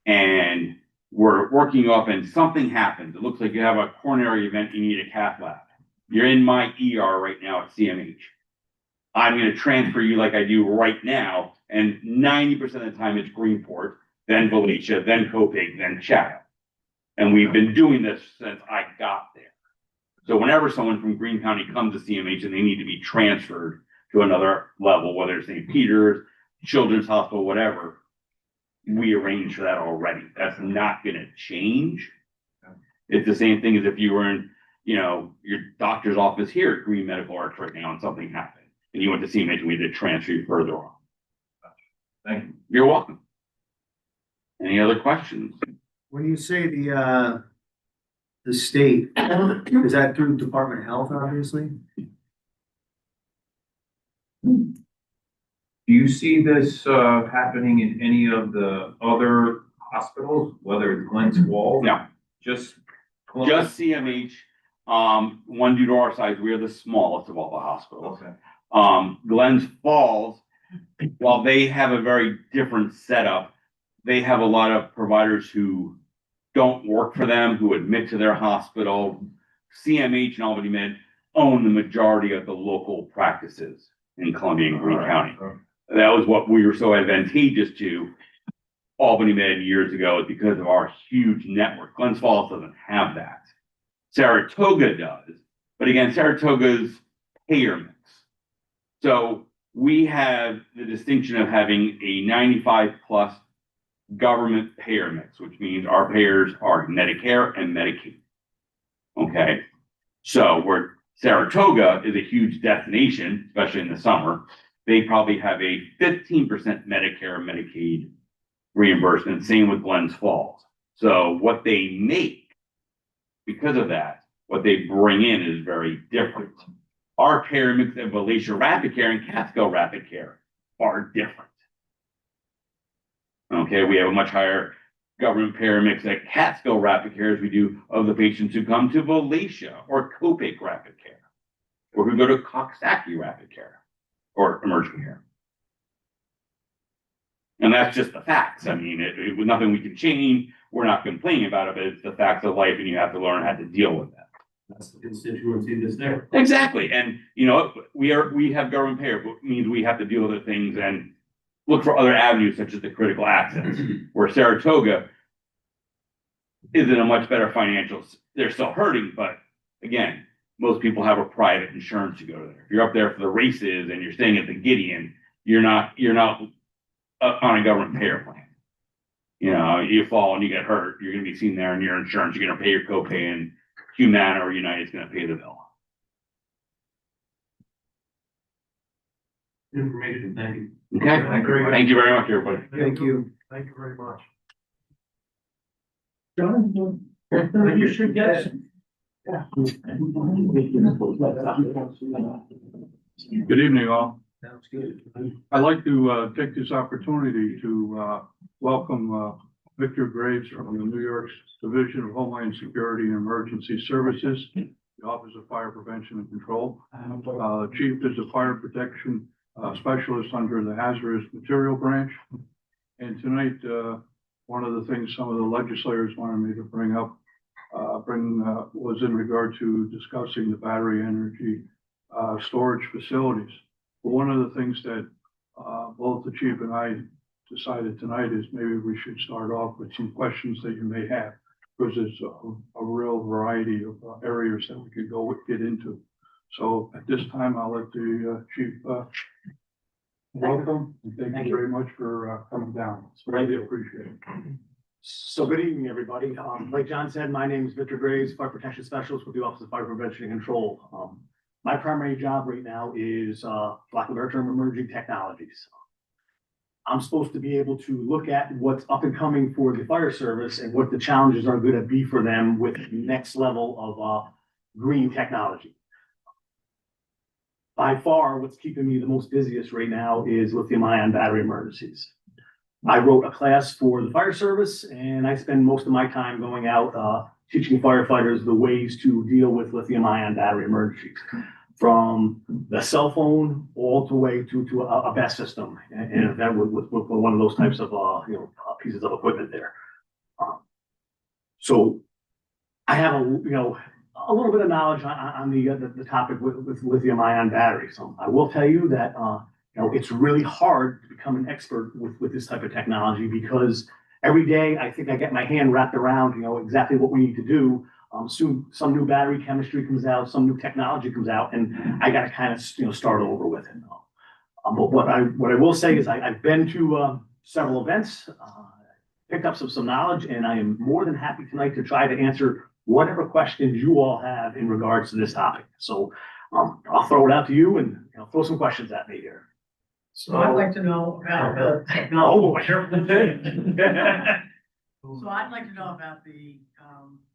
and we're working up and something happens. It looks like you have a coronary event, you need a cath lab. You're in my ER right now at CMH. I'm going to transfer you like I do right now, and 90% of the time it's Greenport, then Volusia, then Copig, then Chatham. And we've been doing this since I got there. So whenever someone from Greene County comes to CMH and they need to be transferred to another level, whether it's St. Peter's, Children's Hospital, whatever, we arrange for that already. That's not going to change. It's the same thing as if you were in, your doctor's office here at Greene Medical Arts right now and something happened and you went to CMH and we did transfer you further on. Thank you. You're welcome. Any other questions? When you say the state, is that through Department of Health, obviously? Do you see this happening in any of the other hospitals, whether it's Glens Falls? No. Just CMH. One, due to our size, we are the smallest of all the hospitals. Okay. Glens Falls, while they have a very different setup, they have a lot of providers who don't work for them, who admit to their hospital. CMH and Albany Med own the majority of the local practices in Columbia and Greene County. That was what we were so advantageous to Albany Med years ago, is because of our huge network. Glens Falls doesn't have that. Saratoga does, but again, Saratoga's payer mix. So we have the distinction of having a 95 plus government payer mix, which means our payers are Medicare and Medicaid. Okay. So where Saratoga is a huge destination, especially in the summer, they probably have a 15% Medicare and Medicaid reimbursement. Same with Glens Falls. So what they make, because of that, what they bring in is very different. Our payer mix at Volusia Rapid Care and Catskill Rapid Care are different. Okay, we have a much higher government payer mix at Catskill Rapid Care as we do of the patients who come to Volusia or Copig Rapid Care, or who go to Coxsackie Rapid Care or Emergent Care. And that's just the facts. I mean, it was nothing we can change. We're not complaining about it, but it's the facts of life, and you have to learn how to deal with that. That's the constituency that's there. Exactly. And we have government payer, but it means we have to deal with the things, and look for other avenues such as the critical access, where Saratoga is in a much better financial, they're still hurting, but again, most people have a private insurance to go to there. If you're up there for the races and you're staying at the Gideon, you're not on a government payer plan. You know, you fall and you get hurt, you're gonna be seen there and your insurance, you're gonna pay your copay, and Humana or United's gonna pay the bill. Information, thank you. Okay, thank you very much, everybody. Thank you. Thank you very much. John, you should get it. Good evening, all. Sounds good. I'd like to take this opportunity to welcome Victor Graves from the New York Division of Homeland Security and Emergency Services, the Office of Fire Prevention and Control. Chief is a fire protection specialist under the Hazardous Material Branch. And tonight, one of the things some of the legislators wanted me to bring up was in regard to discussing the battery energy storage facilities. But one of the things that both the chief and I decided tonight is maybe we should start off with some questions that you may have, because there's a real variety of areas that we could get into. So at this time, I'll let the chief welcome, and thank you very much for coming down. It's really appreciated. So good evening, everybody. Like John said, my name is Victor Graves, Fire Protection Specialist with the Office of Fire Prevention and Control. My primary job right now is, for lack of a better term, emerging technologies. I'm supposed to be able to look at what's up and coming for the fire service and what the challenges are going to be for them with the next level of green technology. By far, what's keeping me the most busiest right now is lithium-ion battery emergencies. I wrote a class for the fire service, and I spend most of my time going out teaching firefighters the ways to deal with lithium-ion battery emergencies, from the cell phone all the way to a BESS system, and that with one of those types of pieces of equipment there. So I have a little bit of knowledge on the topic with lithium-ion batteries. So I will tell you that it's really hard to become an expert with this type of technology, because every day I think I get my hand wrapped around exactly what we need to do. Soon some new battery chemistry comes out, some new technology comes out, and I got to kind of start over with it. But what I will say is I've been to several events, picked up some knowledge, and I am more than happy tonight to try to answer whatever questions you all have in regards to this topic. So I'll throw it out to you and throw some questions at me here. So I'd like to know about the technology. Oh, So I'd like to know about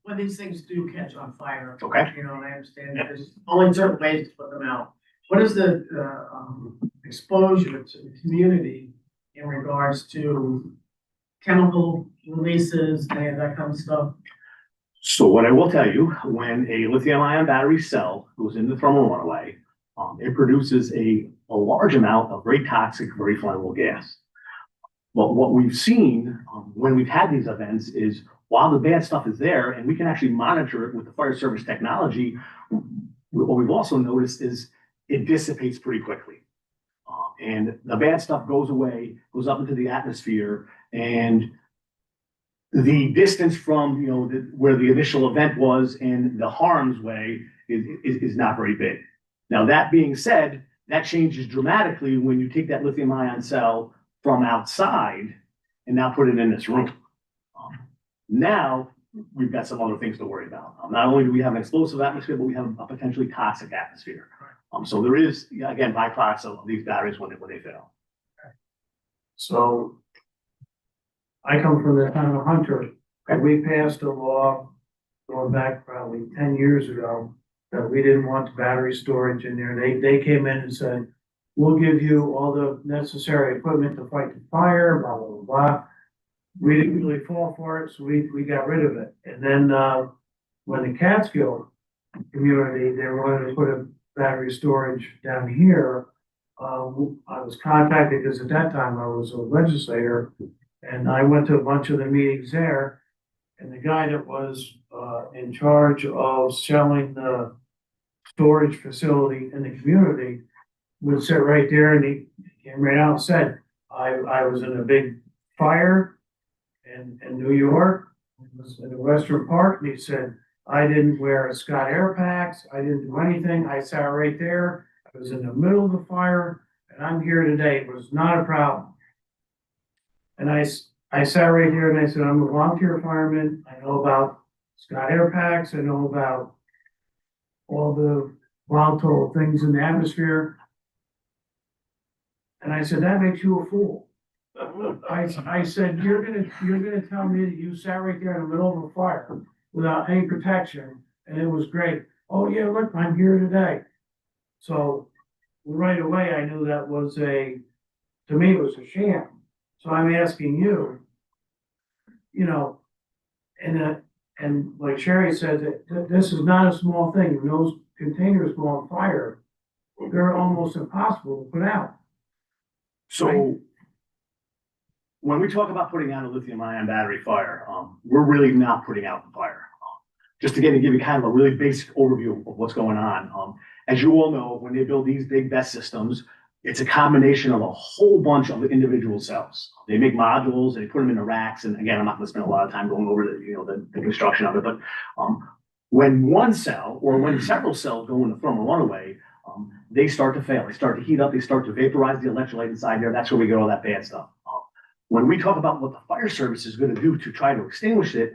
when these things do catch on fire. Okay. And I understand there's only certain ways to put them out. What is the exposure to the community in regards to chemical releases, any of that kind of stuff? So what I will tell you, when a lithium-ion battery cell goes into the thermal runaway, it produces a large amount of very toxic, very flammable gas. But what we've seen when we've had these events is, while the bad stuff is there, and we can actually monitor it with the fire service technology, what we've also noticed is it dissipates pretty quickly. And the bad stuff goes away, goes up into the atmosphere, and the distance from where the initial event was and the harm's way is not very big. Now, that being said, that changes dramatically when you take that lithium-ion cell from outside and now put it in this room. Now we've got some other things to worry about. Not only do we have an explosive atmosphere, but we have a potentially toxic atmosphere. So there is, again, byproducts of these batteries when they fail. So I come from the town of Hunter, and we passed a law going back probably 10 years ago that we didn't want battery storage in there. They came in and said, we'll give you all the necessary equipment to fight the fire, blah, blah, blah. We didn't really fall for it, so we got rid of it. And then when the Catskill community, they wanted to put a battery storage down here, I was contacted because at that time I was a legislator, and I went to a bunch of the meetings there, and the guy that was in charge of selling the storage facility in the community would sit right there, and he came right out and said, I was in a big fire in New York. It was in the Western Park, and he said, I didn't wear a Scott Air Packs, I didn't do anything, I sat right there, I was in the middle of the fire, and I'm here today, it was not a problem. And I sat right here and I said, I'm a volunteer fireman, I know about Scott Air Packs, I know about all the volatile things in the atmosphere. And I said, that makes you a fool. I said, you're gonna tell me that you sat right there in the middle of a fire without any protection, and it was great. Oh, yeah, look, I'm here today. So right away, I knew that was to me, it was a sham. So I'm asking you, and like Sherry said, that this is not a small thing. When those containers go on fire, they're almost impossible to put out. So when we talk about putting out a lithium ion battery fire, we're really not putting out the fire. Just to give you kind of a really basic overview of what's going on. As you all know, when they build these big BESS systems, it's a combination of a whole bunch of individual cells. They make modules, they put them in the racks, and again, I'm not gonna spend a lot of time going over the construction of it, but when one cell or when several cells go in the thermal runaway, they start to fail. They start to heat up, they start to vaporize the electrolyte inside there. That's where we get all that bad stuff. When we talk about what the fire service is gonna do to try to extinguish it,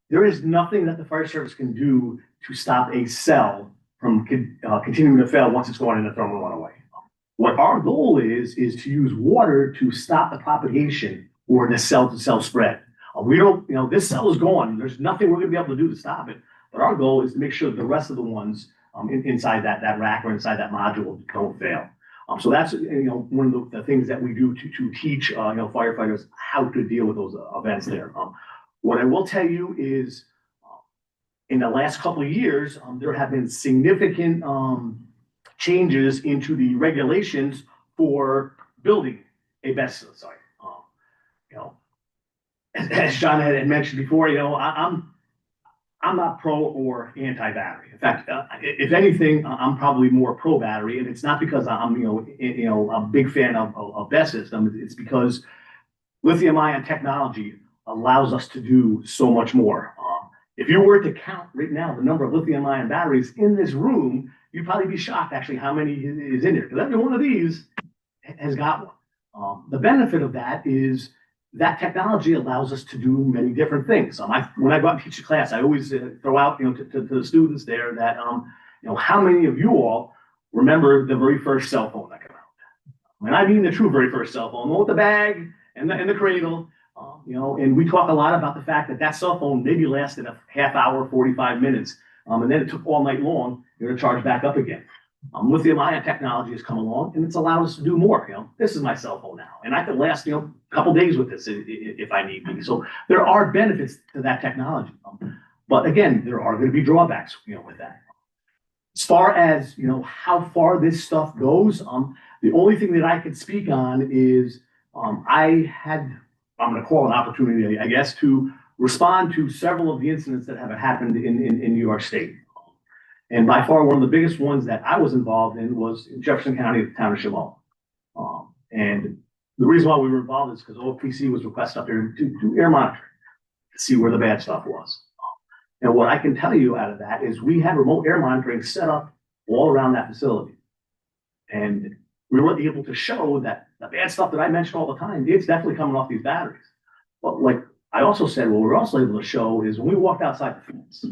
there is nothing that the fire service can do to stop a cell from continuing to fail once it's going in the thermal runaway. What our goal is to use water to stop the propagation or the cell-to-cell spread. We don't, this cell is gone. There's nothing we're gonna be able to do to stop it. But our goal is to make sure the rest of the ones inside that rack or inside that module don't fail. So that's, one of the things that we do to teach, firefighters how to deal with those events there. What I will tell you is, in the last couple of years, there have been significant changes into the regulations for building a BESS site. As John had mentioned before, I'm not pro or anti-battery. In fact, if anything, I'm probably more pro battery, and it's not because I'm a big fan of BESS system. It's because lithium-ion technology allows us to do so much more. If you were to count right now the number of lithium-ion batteries in this room, you'd probably be shocked actually how many is in there, because every one of these has got one. The benefit of that is that technology allows us to do many different things. When I go out and teach a class, I always throw out to the students there that how many of you all remember the very first cell phone that came out? And I mean the true very first cell phone, the one with the bag and the cradle. And we talk a lot about the fact that cell phone maybe lasted a half hour, 45 minutes, and then it took all night long to charge back up again. Lithium-ion technology has come along, and it's allowed us to do more. This is my cell phone now, and I could last a couple days with this if I need be. So there are benefits to that technology, but again, there are going to be drawbacks with that. As far as how far this stuff goes, the only thing that I can speak on is I'm going to call an opportunity, I guess, to respond to several of the incidents that have happened in New York State. And by far, one of the biggest ones that I was involved in was in Jefferson County, the town of Chalon. And the reason why we were involved is because OPC was requested up there to do air monitoring, to see where the bad stuff was. And what I can tell you out of that is we had remote air monitoring set up all around that facility. And we were able to show that the bad stuff that I mentioned all the time, it's definitely coming off these batteries. But like I also said, what we're also able to show is when we walked outside the fence,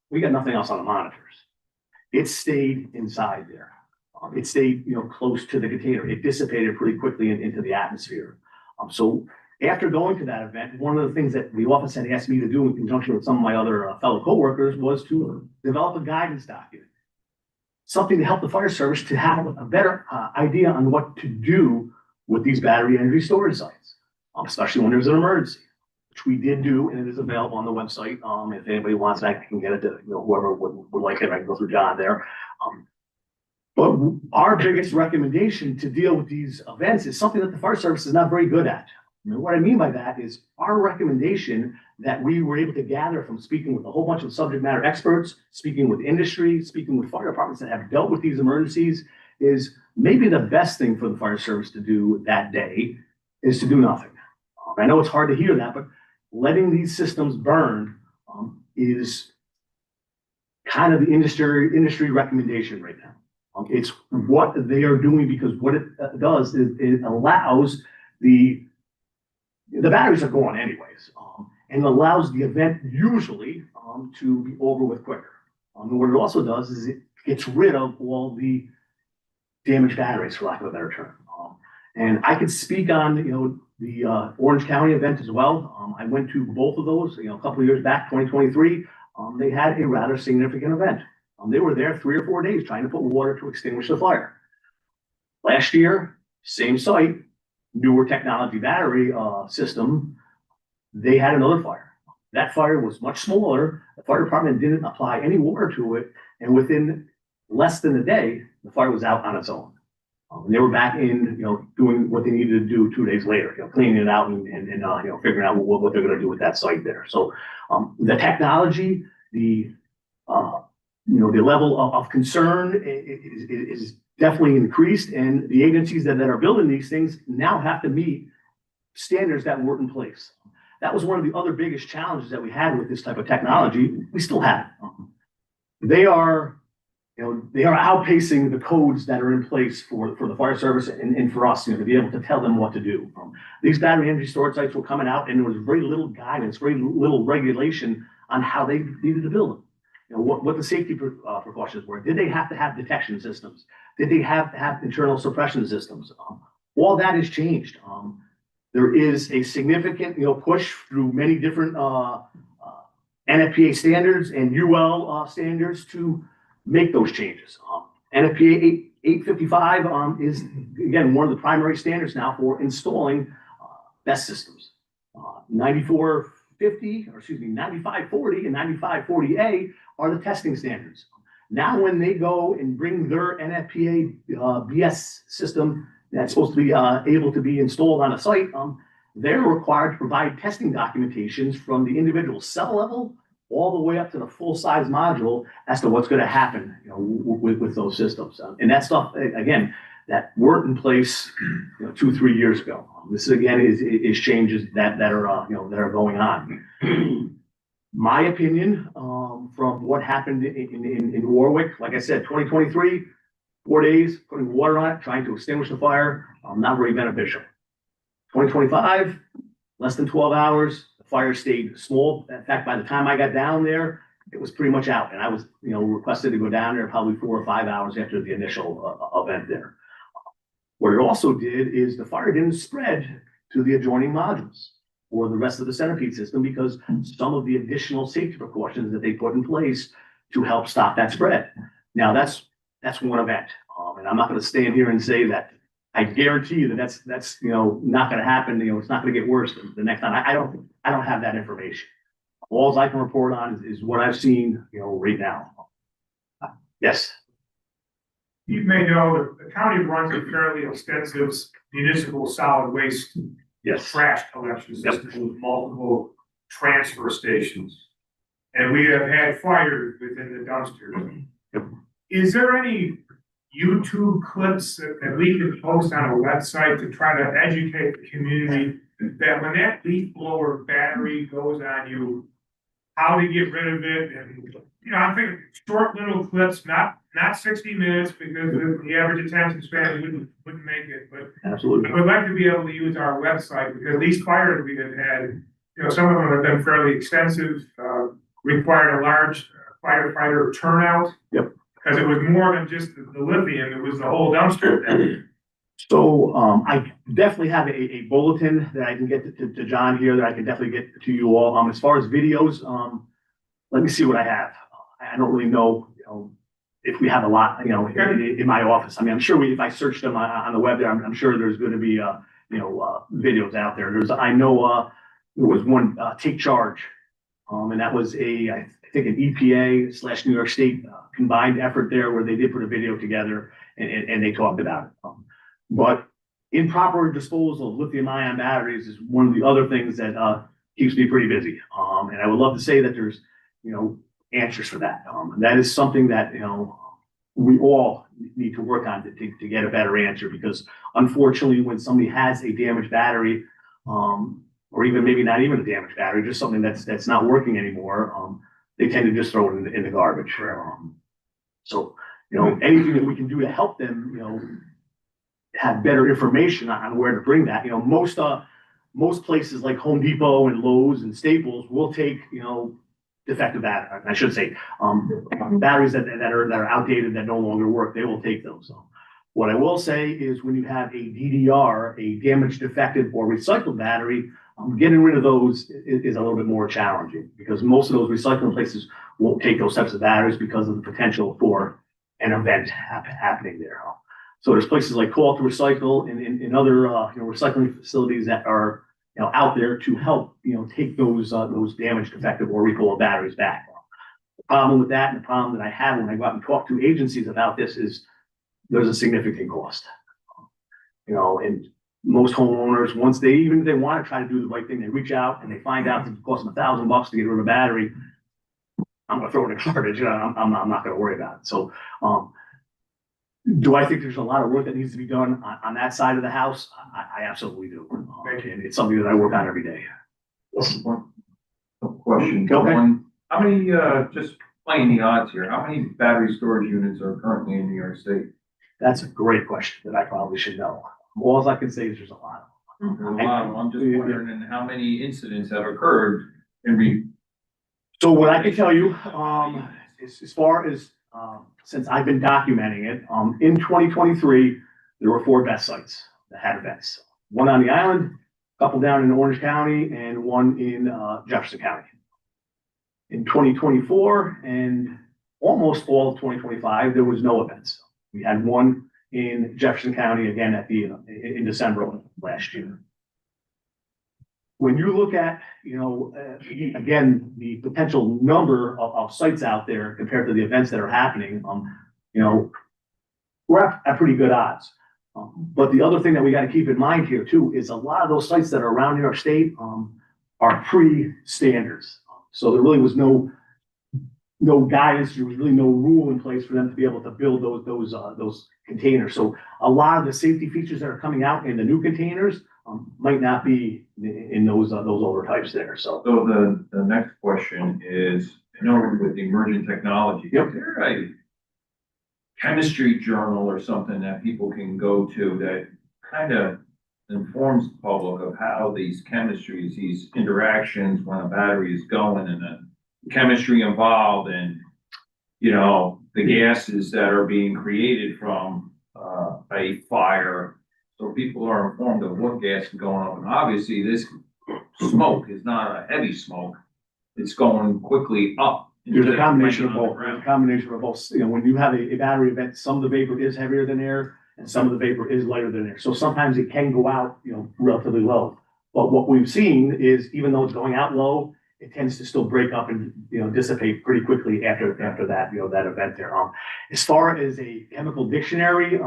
we got nothing else on the monitors. It stayed inside there. It stayed, close to the container. It dissipated pretty quickly into the atmosphere. So after going to that event, one of the things that the office had asked me to do in conjunction with some of my other fellow coworkers was to develop a guidance document. Something to help the fire service to have a better idea on what to do with these battery energy storage sites, especially when there's an emergency, which we did do, and it is available on the website. If anybody wants it, I can get it to whoever would like it. I can go through John there. But our biggest recommendation to deal with these events is something that the fire service is not very good at. And what I mean by that is our recommendation that we were able to gather from speaking with a whole bunch of subject matter experts, speaking with industry, speaking with fire departments that have dealt with these emergencies, is maybe the best thing for the fire service to do that day is to do nothing. I know it's hard to hear that, but letting these systems burn is kind of the industry recommendation right now. It's what they are doing because what it does is it allows the batteries are gone anyways, and it allows the event usually to be over with quicker. And what it also does is it gets rid of all the damaged batteries, for lack of a better term. And I could speak on the Orange County event as well. I went to both of those a couple of years back, 2023. They had a rather significant event. They were there 3 or 4 days trying to put water to extinguish the fire. Last year, same site, newer technology battery system, they had another fire. That fire was much smaller. The fire department didn't apply any water to it, and within less than a day, the fire was out on its own. They were back in, doing what they needed to do 2 days later, cleaning it out and figuring out what they're going to do with that site there. So the technology, the level of concern is definitely increased, and the agencies that are building these things now have to meet standards that weren't in place. That was one of the other biggest challenges that we had with this type of technology. We still have it. They are outpacing the codes that are in place for the fire service and for us, to be able to tell them what to do. These battery energy storage sites were coming out, and there was very little guidance, very little regulation on how they needed to build them. What the safety precautions were. Did they have to have detection systems? Did they have to have internal suppression systems? All that has changed. There is a significant, push through many different NFPA standards and UL standards to make those changes. NFPA 855 is, again, one of the primary standards now for installing BESS systems. 9540 and 9540A are the testing standards. Now, when they go and bring their NFPA BS system that's supposed to be able to be installed on a site, they're required to provide testing documentations from the individual cell level all the way up to the full-size module as to what's going to happen, with those systems. And that stuff, again, that weren't in place, 2-3 years ago. This again is changes that are going on. My opinion, from what happened in Warwick, like I said, 2023, 4 days, putting water on it, trying to extinguish the fire, not very beneficial. 2025, less than 12 hours, the fire stayed small. In fact, by the time I got down there, it was pretty much out. And I was, requested to go down there probably 4 or 5 hours after the initial event there. What it also did is the fire didn't spread to the adjoining modules or the rest of the centipede system because some of the additional safety precautions that they put in place to help stop that spread. Now that's one event. And I'm not going to stand here and say that I guarantee you that that's not going to happen. It's not going to get worse the next time. I don't have that information. All I can report on is what I've seen, right now. Yes. You may know the county runs a fairly extensive municipal solid waste trash collection system with multiple transfer stations. And we have had fires within the dumpsters. Is there any YouTube clips that we could post on a website to try to educate the community that when that leaf blower battery goes on you, how to get rid of it? And, I'm thinking short little clips, not 60 minutes because the average attention span wouldn't make it. But absolutely, I would like to be able to use our website because these fires we have had, some of them have been fairly extensive, required a large firefighter turnout. Yep. Because it was more than just the lithium, it was the whole dumpster. So I definitely have a bulletin that I can get to John here that I can definitely get to you all. As far as videos, let me see what I have. I don't really know, if we have a lot, in my office. I mean, I'm sure if I search them on the web there, I'm sure there's going to be, videos out there. I know there was one, Take Charge. And that was I think an EPA / New York State combined effort there where they did put a video together and they talked about it. But improper disposal of lithium ion batteries is one of the other things that keeps me pretty busy. And I would love to say that there's, answers for that. That is something that, we all need to work on to get a better answer because unfortunately, when somebody has a damaged battery, or even maybe not even a damaged battery, just something that's not working anymore, they tend to just throw it in the garbage. So, anything that we can do to help them, have better information on where to bring that, most places like Home Depot and Lowe's and Staples will take, defective batteries, I should say, batteries that are outdated, that no longer work, they will take those. So what I will say is when you have a DDR, a damaged, defective, or recycled battery, getting rid of those is a little bit more challenging because most of those recycling places won't take those types of batteries because of the potential for an event happening there. So there's places like Call to Recycle and other recycling facilities that are out there to help take those damaged, defective, or recalled batteries back. The problem with that, and the problem that I have when I go out and talk to agencies about this, is there's a significant cost. And most homeowners, once even if they want to try to do the right thing, they reach out and they find out that it costs them $1,000 to get rid of a battery. I'm gonna throw it in the garbage. I'm not gonna worry about it. So, do I think there's a lot of work that needs to be done on that side of the house? I absolutely do. And it's something that I work on every day. Question. Okay. How many, just playing the odds here, how many battery storage units are currently in New York State? That's a great question that I probably should know. All I can say is there's a lot. There's a lot of them. I'm just wondering in how many incidents have occurred So what I can tell you, as far as, since I've been documenting it, in 2023, there were 4 BESS sites that had events. One on the island, a couple down in Orange County, and one in Jefferson County. In 2024 and almost all of 2025, there was no events. We had one in Jefferson County again in December of last year. When you look at, again, the potential number of sites out there compared to the events that are happening, we're at pretty good odds. But the other thing that we got to keep in mind here too is a lot of those sites that are around New York State are pre-standards. So there really was no guidance, there was really no rule in place for them to be able to build those containers. So a lot of the safety features that are coming out in the new containers might not be in those older types there. So the next question is, with the emerging technology, Yep. is there a chemistry journal or something that people can go to that kind of informs the public of how these chemistries, these interactions when a battery is going and the chemistry involved and, the gases that are being created from a fire, so people are informed of what gas is going on. And obviously, this smoke is not a heavy smoke; it's going quickly up. there's a combination of both. There's a combination of both. When you have a battery event, some of the vapor is heavier than air, and some of the vapor is lighter than air. So sometimes it can go out, relatively low. But what we've seen is, even though it's going out low, it tends to still break up and dissipate pretty quickly after that that event there. As far as a chemical dictionary,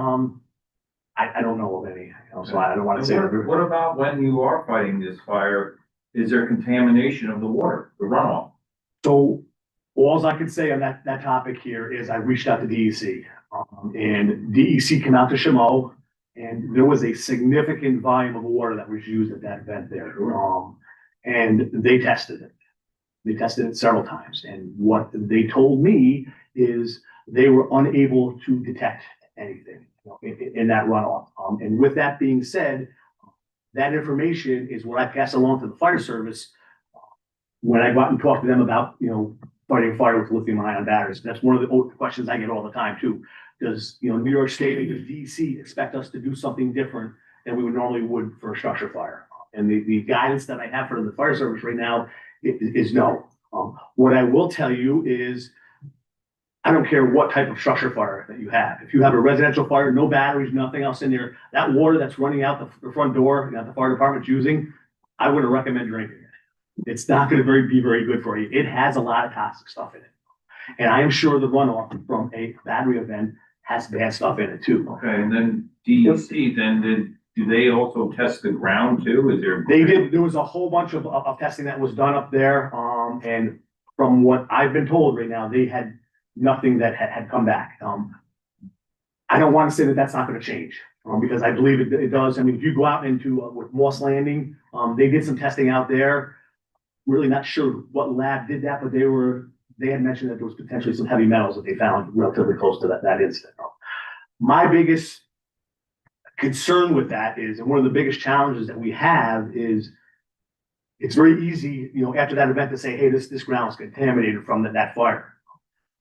I don't know of any. So I don't want to say. What about when you are fighting this fire? Is there contamination of the water, the runoff? So all I can say on that topic here is I reached out to DEC, and DEC came out to Chameau, and there was a significant volume of water that was used at that event there. And they tested it. They tested it several times. And what they told me is they were unable to detect anything in that runoff. And with that being said, that information is what I pass along to the fire service when I go out and talk to them about, fighting fire with lithium ion batteries. That's one of the questions I get all the time too. Does, New York State and does DEC expect us to do something different than we would for a structure fire? And the guidance that I have for the fire service right now is no. What I will tell you is, I don't care what type of structure fire that you have. If you have a residential fire, no batteries, nothing else in there, that water that's running out the front door that the fire department's using, I wouldn't recommend drinking it. It's not going to be very good for you. It has a lot of toxic stuff in it. And I am sure the runoff from a battery event has bad stuff in it too. Okay, and then DEC, do they also test the ground too? They did. There was a whole bunch of testing that was done up there. And from what I've been told right now, they had nothing that had come back. I don't want to say that that's not going to change. Because I believe it does. I mean, if you go out into, with Moss Landing, they did some testing out there. Really not sure what lab did that, but they had mentioned that there was potentially some heavy metals that they found relatively close to that incident. My biggest concern with that is, and one of the biggest challenges that we have is, it's very easy, after that event to say, hey, this ground is contaminated from that fire.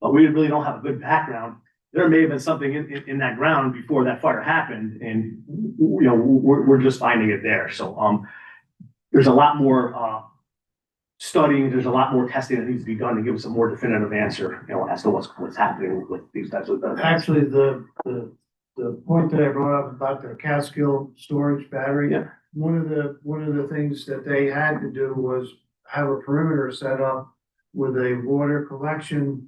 But we really don't have a good background. There may have been something in that ground before that fire happened, and we're just finding it there. So there's a lot more studying, there's a lot more testing that needs to be done to give us a more definitive answer, as to what's happening with these types of events. Actually, the point that I brought up about the Catskill storage battery. Yeah. One of the things that they had to do was have a perimeter set up with a water collection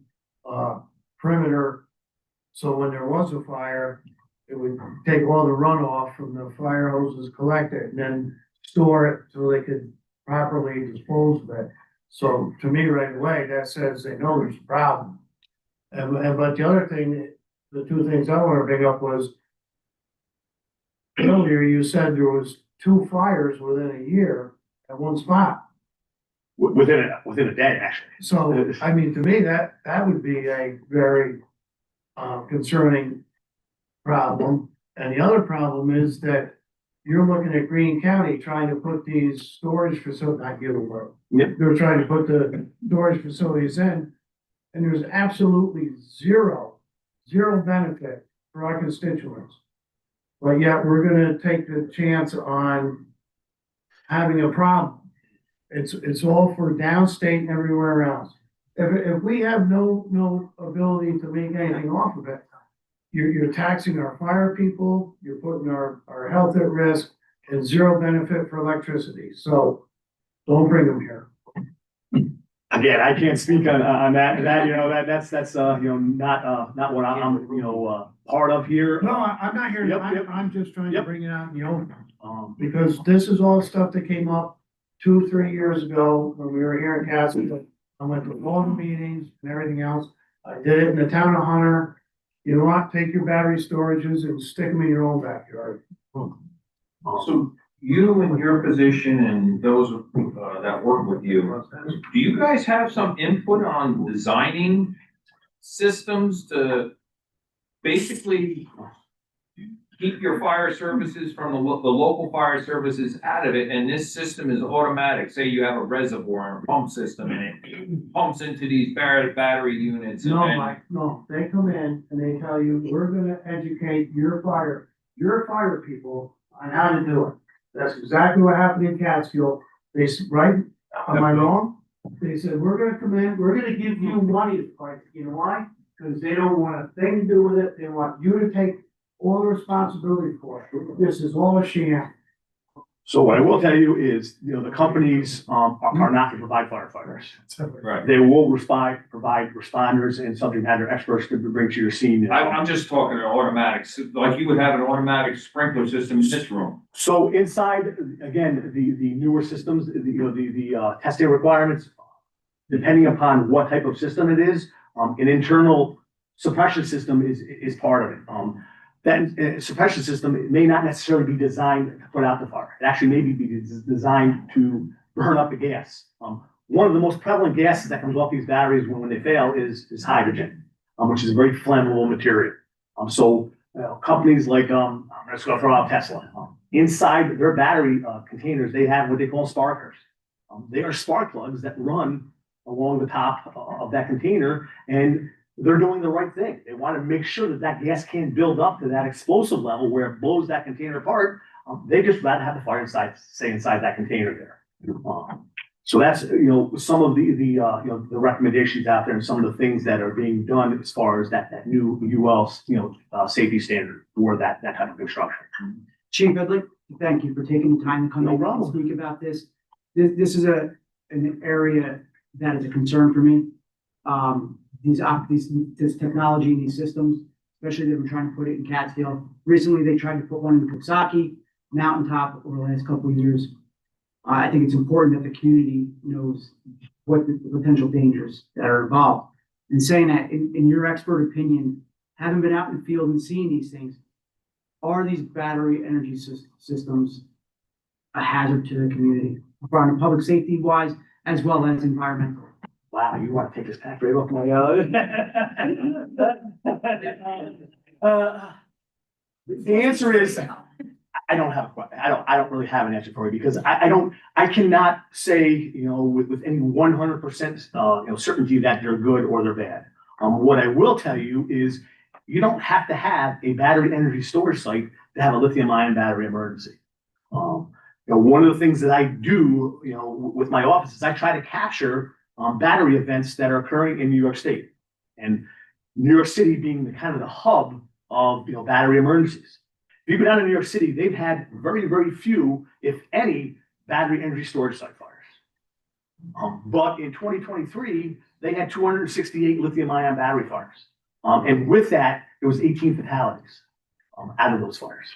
perimeter. So when there was a fire, it would take all the runoff from the fire hoses, collect it, and then store it so they could properly dispose of it. So to me, right away, that says they know there's a problem. But the other thing, the two things I want to bring up was, earlier you said there was 2 fires within a year at one spot. Within a day, actually. So, I mean, to me, that would be a very concerning problem. And the other problem is that you're looking at Greene County trying to put these storage facilities, not you, Yep. they're trying to put the storage facilities in, and there's absolutely zero benefit for our constituents. But yet we're gonna take the chance on having a problem. It's all for downstate and everywhere else. If we have no ability to make anything off of it, you're taxing our fire people, you're putting our health at risk, and zero benefit for electricity. So don't bring them here. Again, I can't speak on that, that's not what I'm part of here. No, I'm not here, Yep, I'm just trying to Yep. bring it out in the open. Because this is all stuff that came up 2-3 years ago when we were here in Castle. I went to all the meetings and everything else. I did it in the town of Hunter. You know what? Take your battery storages and stick them in your own backyard. So you in your position and those that work with you, do you guys have some input on designing systems to basically keep your fire services from the local fire services out of it, and this system is automatic? Say you have a reservoir and a pump system and it pumps into these battery units. No, Mike, no, they come in and they tell you, we're gonna educate your fire people on how to do it. That's exactly what happened in Catskill. They said, right, am I wrong? They said, we're gonna come in, we're gonna give you money to fight. You know why? Because they don't want a thing to do with it. They want you to take all the responsibility for it. This is all a sham. So what I will tell you is, the companies are not to provide firefighters. Right. They will provide responders and subject matter experts to bring to your scene. I'm just talking an automatic, like you would have an automatic sprinkler system in this room. So inside, again, the newer systems, the testing requirements, depending upon what type of system it is, an internal suppression system is part of it. That suppression system may not necessarily be designed to put out the fire. It actually may be designed to burn up the gas. One of the most prevalent gases that comes off these batteries when they fail is hydrogen, which is a very flammable material. So companies like, I'm just gonna throw out Tesla. Inside their battery containers, they have what they call sparkers. They are spark plugs that run along the top of that container, and they're doing the right thing. They want to make sure that gas can't build up to that explosive level where it blows that container apart. They just rather have the fire inside that container there. So that's, some of the recommendations out there and some of the things that are being done as far as that new UL, safety standard for that type of construction. Chief, I'd like to thank you for taking the time to come No in and problem. speak about this. This is an area that is a concern for me. This technology and these systems, especially they've been trying to put it in Catskill. Recently, they tried to put one in Coxsackie Mountaintop over the last couple of years. I think it's important that the community knows what the potential dangers that are involved. And saying that, in your expert opinion, having been out in the field and seeing these things, are these battery energy systems a hazard to the community, from public safety wise, as well as environmental? Wow, you want to take this pack right off my, the answer is, I don't have, I don't really have an answer for you because I cannot say, with any 100%, certainty that they're good or they're bad. What I will tell you is you don't have to have a battery energy storage site to have a lithium ion battery emergency. One of the things that I do, with my office is I try to capture battery events that are occurring in New York State, and New York City being the kind of the hub of battery emergencies. If you go down to New York City, they've had very, very few, if any, battery energy storage site fires. But in 2023, they had 268 lithium-ion battery fires, and with that, there was 18 fatalities out of those fires.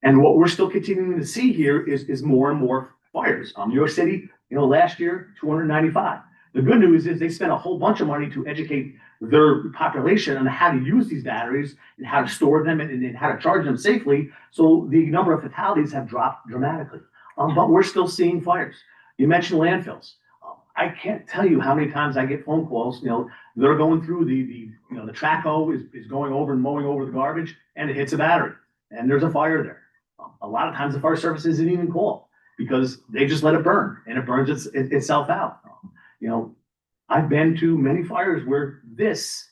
And what we're still continuing to see here is more and more fires. New York City, last year, 295. The good news is they spent a whole bunch of money to educate their population on how to use these batteries and how to store them and how to charge them safely. So the number of fatalities have dropped dramatically. But we're still seeing fires. You mentioned landfills. I can't tell you how many times I get phone calls. They're going through the track hoe is going over and mowing over the garbage, and it hits a battery, and there's a fire there. A lot of times the fire service isn't even called because they just let it burn, and it burns itself out. I've been to many fires where this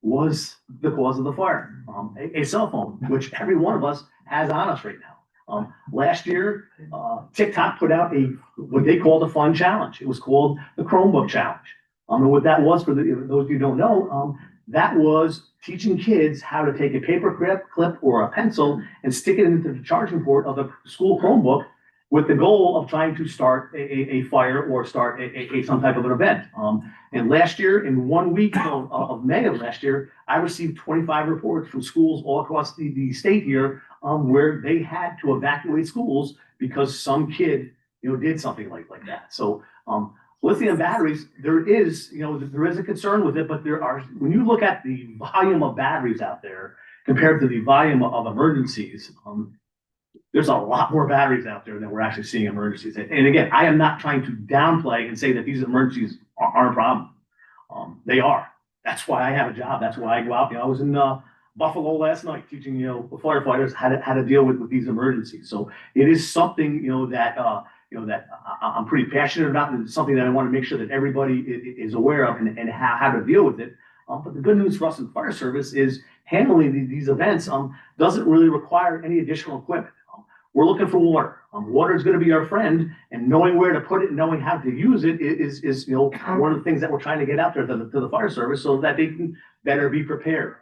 was the cause of the fire. A cell phone, which every one of us has on us right now. Last year, TikTok put out what they called a fun challenge. It was called the Chromebook Challenge. And what that was, for those of you who don't know, that was teaching kids how to take a paper clip or a pencil and stick it into the charging port of the school Chromebook with the goal of trying to start a fire or start some type of an event. And last year, in 1 week of May of last year, I received 25 reports from schools all across the state here where they had to evacuate schools because some kid did something like that. So lithium batteries, there is a concern with it, but when you look at the volume of batteries out there compared to the volume of emergencies, there's a lot more batteries out there than we're actually seeing emergencies. And again, I am not trying to downplay and say that these emergencies aren't a problem. They are. That's why I have a job. That's why I go out. I was in Buffalo last night teaching firefighters how to deal with these emergencies. So it is something that I'm pretty passionate about, and it's something that I want to make sure that everybody is aware of and how to deal with it. But the good news for us in the fire service is handling these events doesn't really require any additional equipment. We're looking for water. Water is going to be our friend, and knowing where to put it and knowing how to use it is one of the things that we're trying to get out there to the fire service so that they can better be prepared.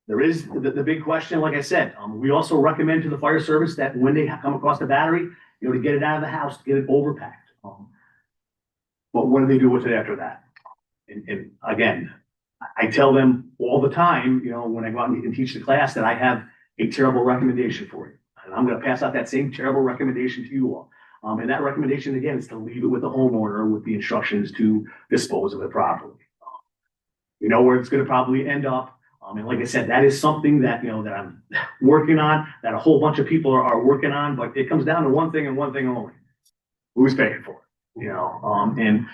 There is the big question, like I said, we also recommend to the fire service that when they come across the battery, to get it out of the house, to get it overpacked. But what do they do with it after that? And again, I tell them all the time, when I go out and teach the class, that I have a terrible recommendation for you. And I'm going to pass out that same terrible recommendation to you all. And that recommendation, again, is to leave it with the homeowner with the instructions to dispose of it properly. You know where it's going to probably end up. And like I said, that is something that, that I'm working on, that a whole bunch of people are working on, but it comes down to one thing and one thing only. Who's paying for it? And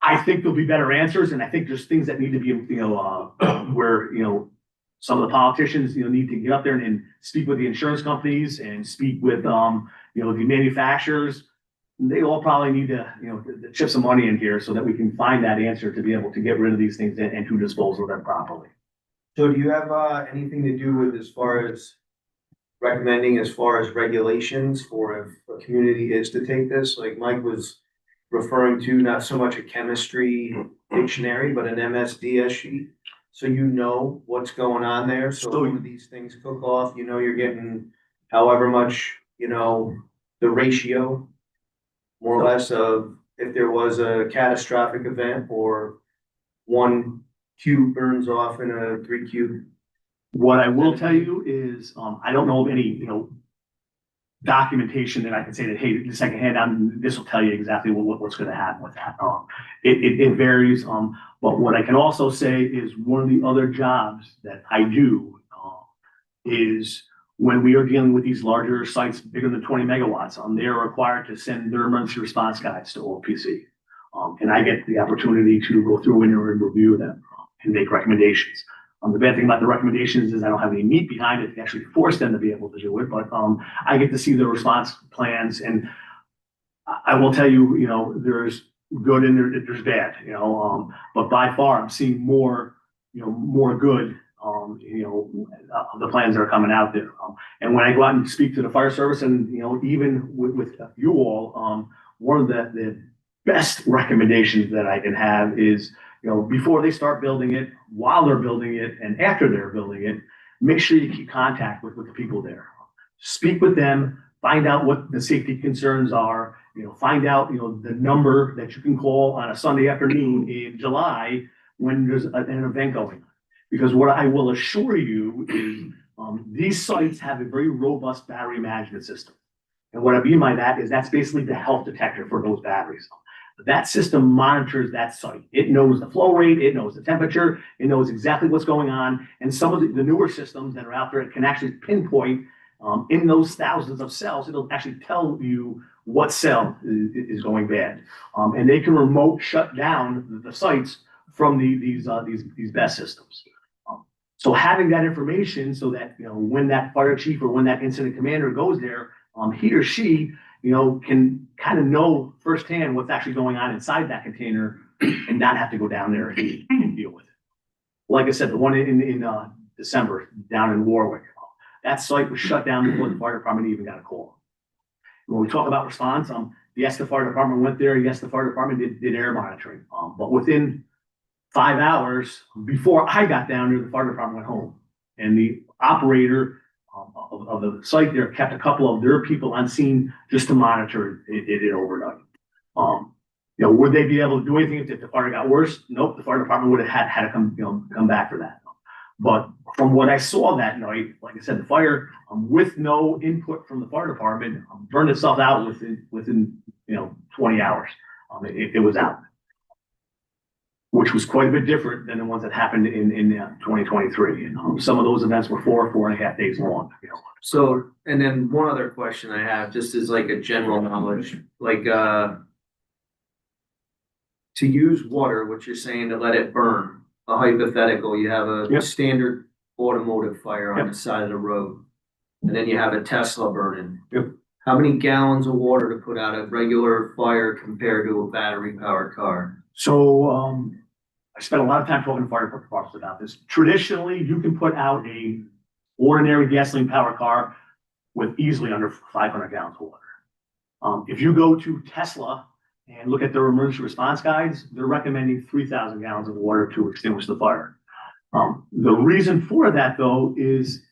I think there'll be better answers. And I think there's things that need to be, where, some of the politicians, need to get up there and speak with the insurance companies and speak with, the manufacturers. They all probably need to, chip some money in here so that we can find that answer to be able to get rid of these things and to dispose of them properly. So do you have anything to do with as far as recommending as far as regulations for if a community is to take this? Like Mike was referring to, not so much a chemistry dictionary, but an MSDS sheet. So what's going on there. So when these things cook off, you're getting however much, the ratio more or less of if there was a catastrophic event or 1 cube burns off in a 3 cube. What I will tell you is, I don't know of any, documentation that I can say that, hey, the second hand on this will tell you exactly what's going to happen with that. It varies. But what I can also say is one of the other jobs that I do is when we are dealing with these larger sites bigger than 20 megawatts, they are required to send their emergency response guides to OPC. And I get the opportunity to go through and review them and make recommendations. The bad thing about the recommendations is I don't have any meat behind it to actually force them to be able to do it, but I get to see the response plans, and I will tell you, there's good and there's bad, but by far I'm seeing more good, the plans that are coming out there. And when I go out and speak to the fire service and, even with you all, one of the best recommendations that I can have is, before they start building it, while they're building it, and after they're building it, make sure you keep contact with the people there. Speak with them, find out what the safety concerns are, find out, the number that you can call on a Sunday afternoon in July when there's an event going on. Because what I will assure you is these sites have a very robust battery management system. And what I mean by that is that's basically the health detector for those batteries. That system monitors that site. It knows the flow rate, it knows the temperature, it knows exactly what's going on. And some of the newer systems that are out there, it can actually pinpoint in those thousands of cells, it'll actually tell you what cell is going bad. And they can remote shut down the sites from these BESS systems. So having that information so that, when that fire chief or when that incident commander goes there, he or she, can kind of know firsthand what's actually going on inside that container and not have to go down there and deal with it. Like I said, the one in December down in Warwick, that site was shut down before the fire department even got a call. When we talk about response, yes, the fire department went there. Yes, the fire department did air monitoring. But within 5 hours before I got down there, the fire department went home, and the operator of the site there kept a couple of their people on scene just to monitor it overnight. Would they be able to do anything if the fire got worse? Nope, the fire department would have had to come back for that. But from what I saw that night, like I said, the fire, with no input from the fire department, burned itself out within 20 hours. It was out, which was quite a bit different than the ones that happened in 2023. And some of those events were 4.5 days long. So, and then one other question I have, just as like a general knowledge, like, to use water, what you're saying, to let it burn, a hypothetical, you have a Yep. standard automotive fire on Yep. the side of the road, and then you have a Tesla burning. Yep. How many gallons of water to put out a regular fire compared to a battery powered car? So I spent a lot of time talking to fire departments about this. Traditionally, you can put out a ordinary gasoline powered car with easily under 500 gallons of water. If you go to Tesla and look at their emergency response guides, they're recommending 3,000 gallons of water to extinguish the fire. The reason for that, though, is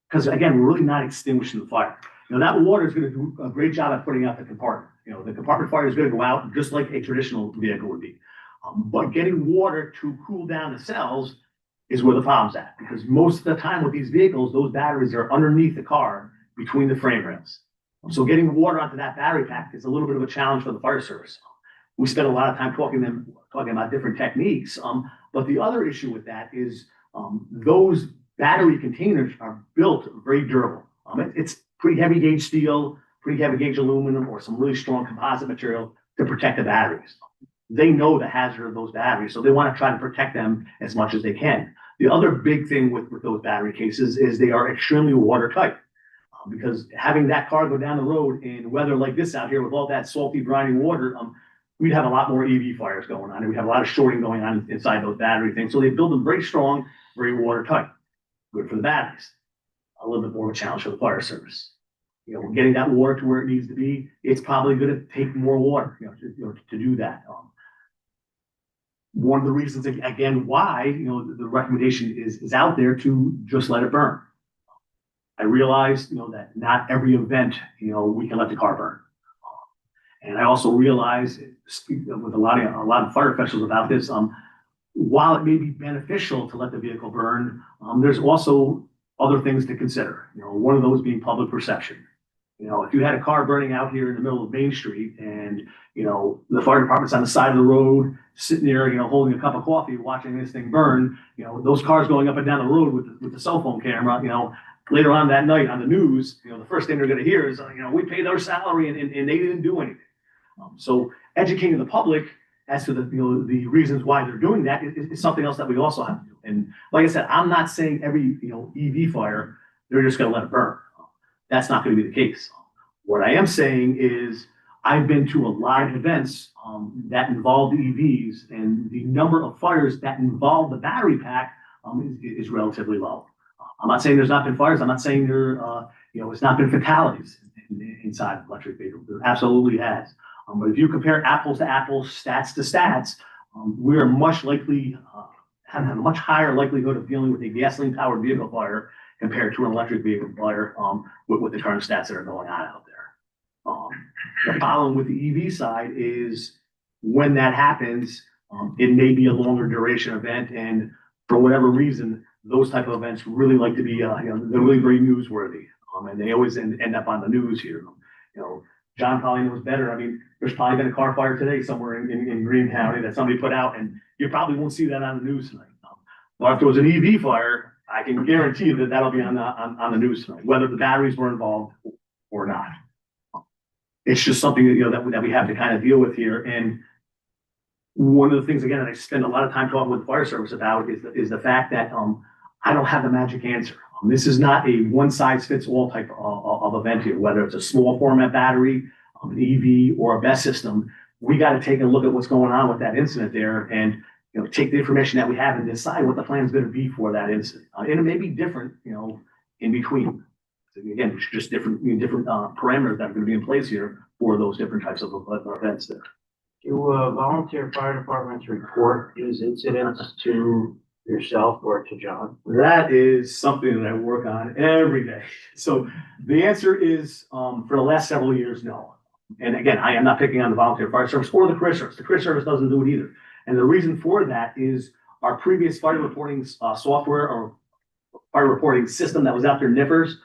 because, again, we're really not extinguishing the fire. That water is going to do a great job at putting out the compartment. The compartment fire is going to go out just like a traditional vehicle would be. But getting water to cool down the cells is where the problem's at, because most of the time with these vehicles, those batteries are underneath the car between the frame rails. So getting water onto that battery pack is a little bit of a challenge for the fire service. We spent a lot of time talking about different techniques. But the other issue with that is those battery containers are built very durable. It's pretty heavy gauge steel, pretty heavy gauge aluminum, or some really strong composite material to protect the batteries. They know the hazard of those batteries, so they want to try to protect them as much as they can. The other big thing with those battery cases is they are extremely watertight. Because having that car go down the road in weather like this out here with all that salty, briny water, we'd have a lot more EV fires going on, and we'd have a lot of shorting going on inside those battery things. So they build them very strong, very watertight. Good for the batteries. A little bit more of a challenge for the fire service. Getting that water to where it needs to be, it's probably going to take more water, to do that. One of the reasons, again, why, the recommendation is out there to just let it burn. I realize, that not every event, we can let the car burn. And I also realize, speak with a lot of fire officials about this, while it may be beneficial to let the vehicle burn, there's also other things to consider. One of those being public perception. If you had a car burning out here in the middle of Main Street and, the fire department's on the side of the road, sitting there, holding a cup of coffee, watching this thing burn, those cars going up and down the road with the cell phone camera, later on that night on the news, the first thing they're gonna hear is, we paid their salary and they didn't do anything. So educating the public as to the reasons why they're doing that is something else that we also have to do. And like I said, I'm not saying every, EV fire, they're just gonna let it burn. That's not gonna be the case. What I am saying is, I've been to a lot of events, that involve EVs, and the number of fires that involve the battery pack, is relatively low. I'm not saying there's not been fires. I'm not saying it's not been fatalities inside electric vehicles. There absolutely has. But if you compare apples to apples, stats to stats, we are much likely, have a much higher likelihood of dealing with a gasoline powered vehicle fire compared to an electric vehicle fire, with the current stats that are going on out there. The problem with the EV side is when that happens, it may be a longer duration event, and for whatever reason, those type of events really like to be, they're really very newsworthy, and they always end up on the news here. John probably knows better. I mean, there's probably been a car fire today somewhere in Greene County that somebody put out, and you probably won't see that on the news tonight. But if there was an EV fire, I can guarantee you that that'll be on the news tonight, whether the batteries were involved or not. It's just something that we have to kind of deal with here. And one of the things, again, that I spend a lot of time talking with the fire service about is the fact that I don't have the magic answer. This is not a one size fits all type of event here, whether it's a small format battery, an EV, or a BESS system. We got to take a look at what's going on with that incident there, and take the information that we have and decide what the plan is going to be for that incident. And it may be different, in between. Again, it's just different parameters that are going to be in place here for those different types of events there. Do volunteer fire departments report these incidents to yourself or to John? That is something that I work on every day. So the answer is, for the last several years, no. And again, I am not picking on the volunteer fire service or the career service. The career service doesn't do it either. And the reason for that is our previous fire reporting software or fire reporting system that was out there, NIFRS,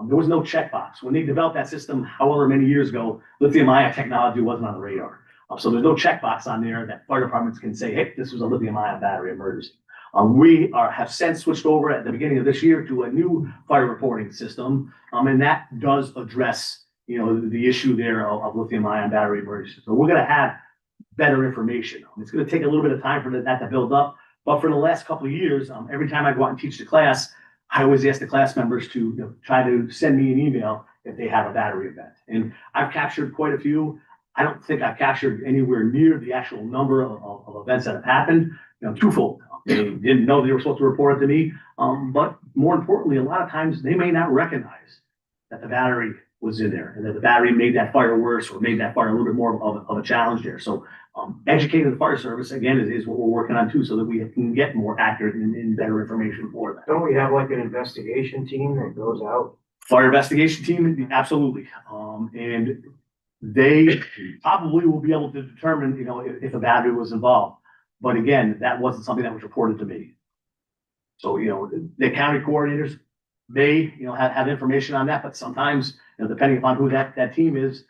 there was no checkbox. When they developed that system, however many years ago, lithium-ion technology wasn't on the radar. So there's no checkbox on there that fire departments can say, hey, this was a lithium-ion battery emergency. We have since switched over at the beginning of this year to a new fire reporting system, and that does address, the issue there of lithium-ion battery emergency. So we're going to have better information. It's going to take a little bit of time for that to build up, but for the last couple of years, every time I go out and teach the class, I always ask the class members to try to send me an email if they have a battery event. And I've captured quite a few. I don't think I've captured anywhere near the actual number of events that have happened. Twofold. They didn't know they were supposed to report it to me. But more importantly, a lot of times they may not recognize that the battery was in there and that the battery made that fire worse or made that fire a little bit more of a challenge there. So educating the fire service, again, is what we're working on too, so that we can get more accurate and better information for that. Don't we have like an investigation team that goes out? Fire investigation team, absolutely. And they probably will be able to determine, if a battery was involved. But again, that wasn't something that was reported to me. So, the county coordinators may, have information on that, but sometimes, depending upon who that team is,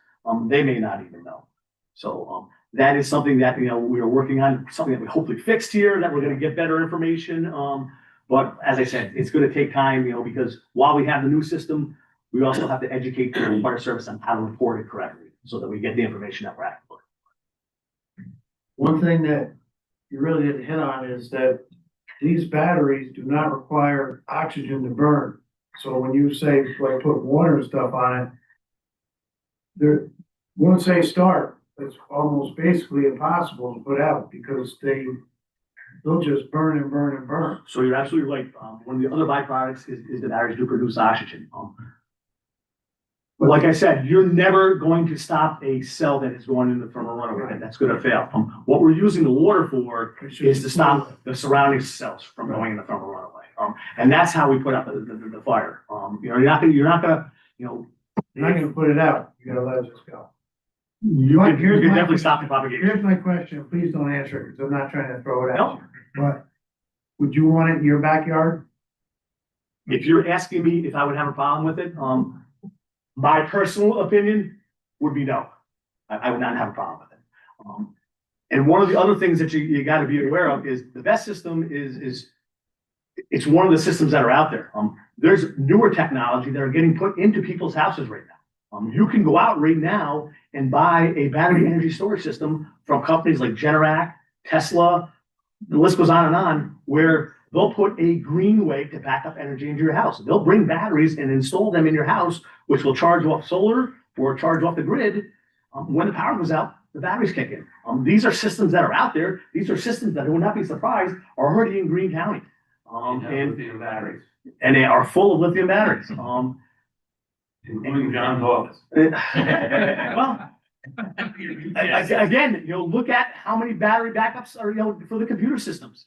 they may not even know. So, that is something that, we are working on, something that we hopefully fixed here, that we're going to get better information. But as I said, it's going to take time, because while we have the new system, we also have to educate the fire service on how to report it correctly so that we get the information that we're after. One thing that you really didn't hit on is that these batteries do not require oxygen to burn. So when you say, like, put water and stuff on it, there, once they start, it's almost basically impossible to put out because they'll just burn and burn and burn. So you're absolutely right. One of the other byproducts is the batteries do produce oxygen. But like I said, you're never going to stop a cell that is going in from a runaway. That's going to fail. What we're using the water for is to stop the surrounding cells from going in from a runaway. And that's how we put out the fire. You're not gonna put it out. You gotta let it just go. You can definitely stop the propagation. Here's my question. Please don't answer it because I'm not trying to throw it at No. you. But would you want it in your backyard? If you're asking me if I would have a problem with it, my personal opinion would be no. I would not have a problem with it. And one of the other things that you got to be aware of is the best system is it's one of the systems that are out there. there's newer technology that are getting put into people's houses right now. You can go out right now and buy a battery energy storage system from companies like Generac, Tesla, the list goes on, where they'll put a Greene way to back up energy into your house. They'll bring batteries and install them in your house, which will charge off solar or charge off the grid. When the power goes out, the batteries kick in. These are systems that are out there. These are systems that, I would not be surprised, are already in Greene County. Lithium batteries, And they are full of lithium batteries. including John's office. Well, again, look at how many battery backups are, for the computer systems.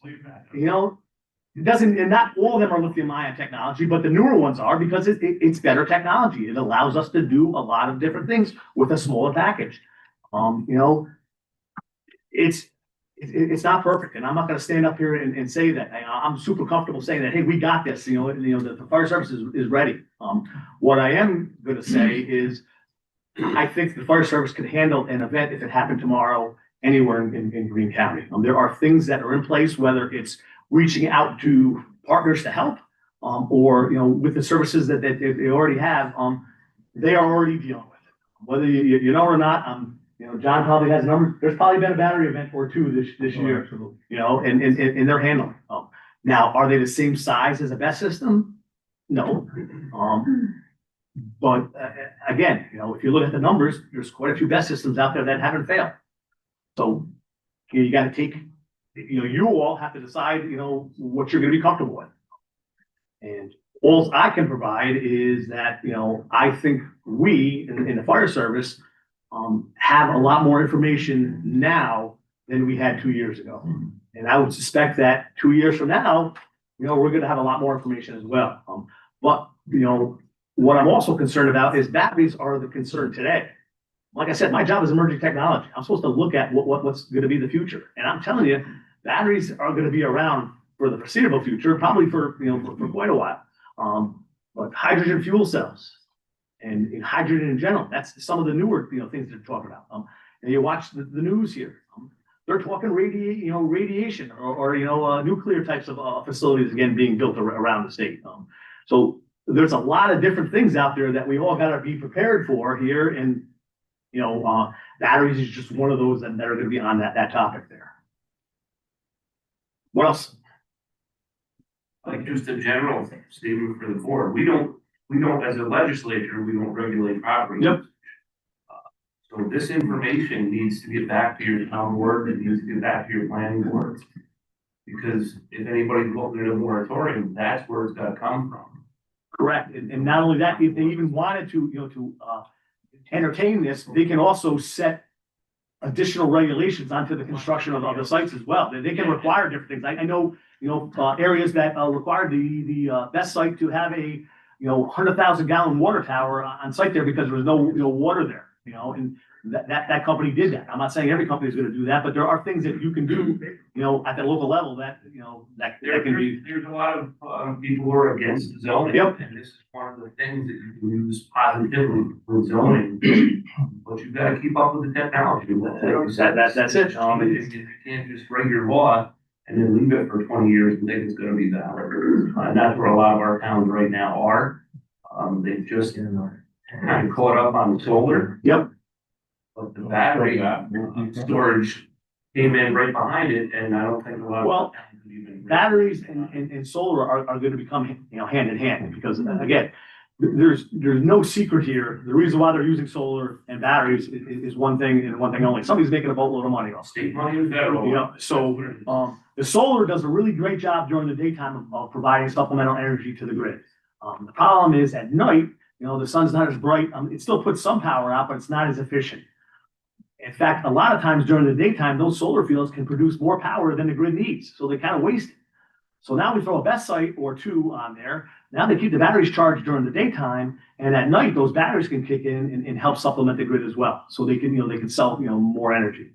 It doesn't, and not all of them are lithium ion technology, but the newer ones are because it's better technology. It allows us to do a lot of different things with a smaller package. It's not perfect, and I'm not gonna stand up here and say that. I'm super comfortable saying that, hey, we got this, the fire service is ready. What I am gonna say is, I think the fire service could handle an event if it happened tomorrow anywhere in Greene County. There are things that are in place, whether it's reaching out to partners to help, or, with the services that they already have, they are already dealing with it. Whether you know or not, John probably has numbers. There's probably been a battery event or two this year, and they're handling. Now, are they the same size as a BESS system? No. But again, if you look at the numbers, there's quite a few BESS systems out there that haven't failed. So you got to take, you all have to decide, what you're going to be comfortable with. And all I can provide is that, I think we in the fire service have a lot more information now than we had 2 years ago. And I would suspect that 2 years from now, we're going to have a lot more information as well. But, what I'm also concerned about is batteries are the concern today. Like I said, my job is emerging technology. I'm supposed to look at what's going to be the future. And I'm telling you, batteries are going to be around for the foreseeable future, probably for quite a while. But hydrogen fuel cells and hydrogen in general, that's some of the newer, things they're talking about. And you watch the news here. They're talking radiation or nuclear types of facilities again being built around the state. So there's a lot of different things out there that we all got to be prepared for here. And, batteries is just one of those that are going to be on that topic there. What else? Like just a general statement for the board. We don't, as a legislature, we don't regulate property. Yep. So this information needs to get back to your town board, it needs to get back to your planning board. Because if anybody's looking at a moratorium, that's where it's gotta come from. Correct. And not only that, if they even wanted to entertain this, they can also set additional regulations onto the construction of the sites as well. They can require different things. I know, areas that required the best site to have a, 100,000 gallon water tower on site there because there was no, water there, and that company did that. I'm not saying every company is going to do that, but there are things that you can do, at the local level that, that can be. There's a lot of people who are against zoning. Yep. And this is one of the things that you can use positively with zoning. But you've got to keep up with the technology. That's it. You can't just write your law and then leave it for 20 years and think it's gonna be valid. And that's where a lot of our towns right now are. They've just kind of caught up on solar. Yep. But the battery storage came in right behind it, and I don't think a lot of. Well, batteries and solar are going to become, hand in hand, because again, there's no secret here. The reason why they're using solar and batteries is one thing and one thing only. Somebody's making a boatload of money off. State money and federal. So the solar does a really great job during the daytime of providing supplemental energy to the grid. The problem is at night, the sun's not as bright. It still puts some power out, but it's not as efficient. In fact, a lot of times during the daytime, those solar fields can produce more power than the grid needs. So they kind of waste it. So now we throw a BESS site or two on there. Now they keep the batteries charged during the daytime, and at night those batteries can kick in and help supplement the grid as well. So they can sell more energy.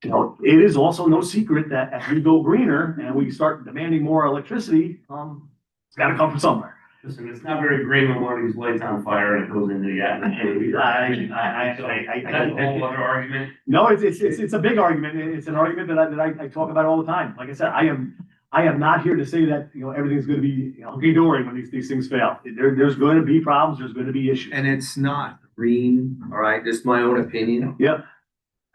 It is also no secret that as we go greener and we start demanding more electricity, it's got to come from somewhere. Listen, it's not very green when one of these lights on fire and it goes into the atmosphere. That's a whole other argument. No, it's a big argument. It's an argument that I talk about all the time. Like I said, I I am not here to say that, everything's gonna be hunky-dory when these things fail. There's going to be problems, there's going to be issues. And it's not green, all right, just my own opinion. Yep.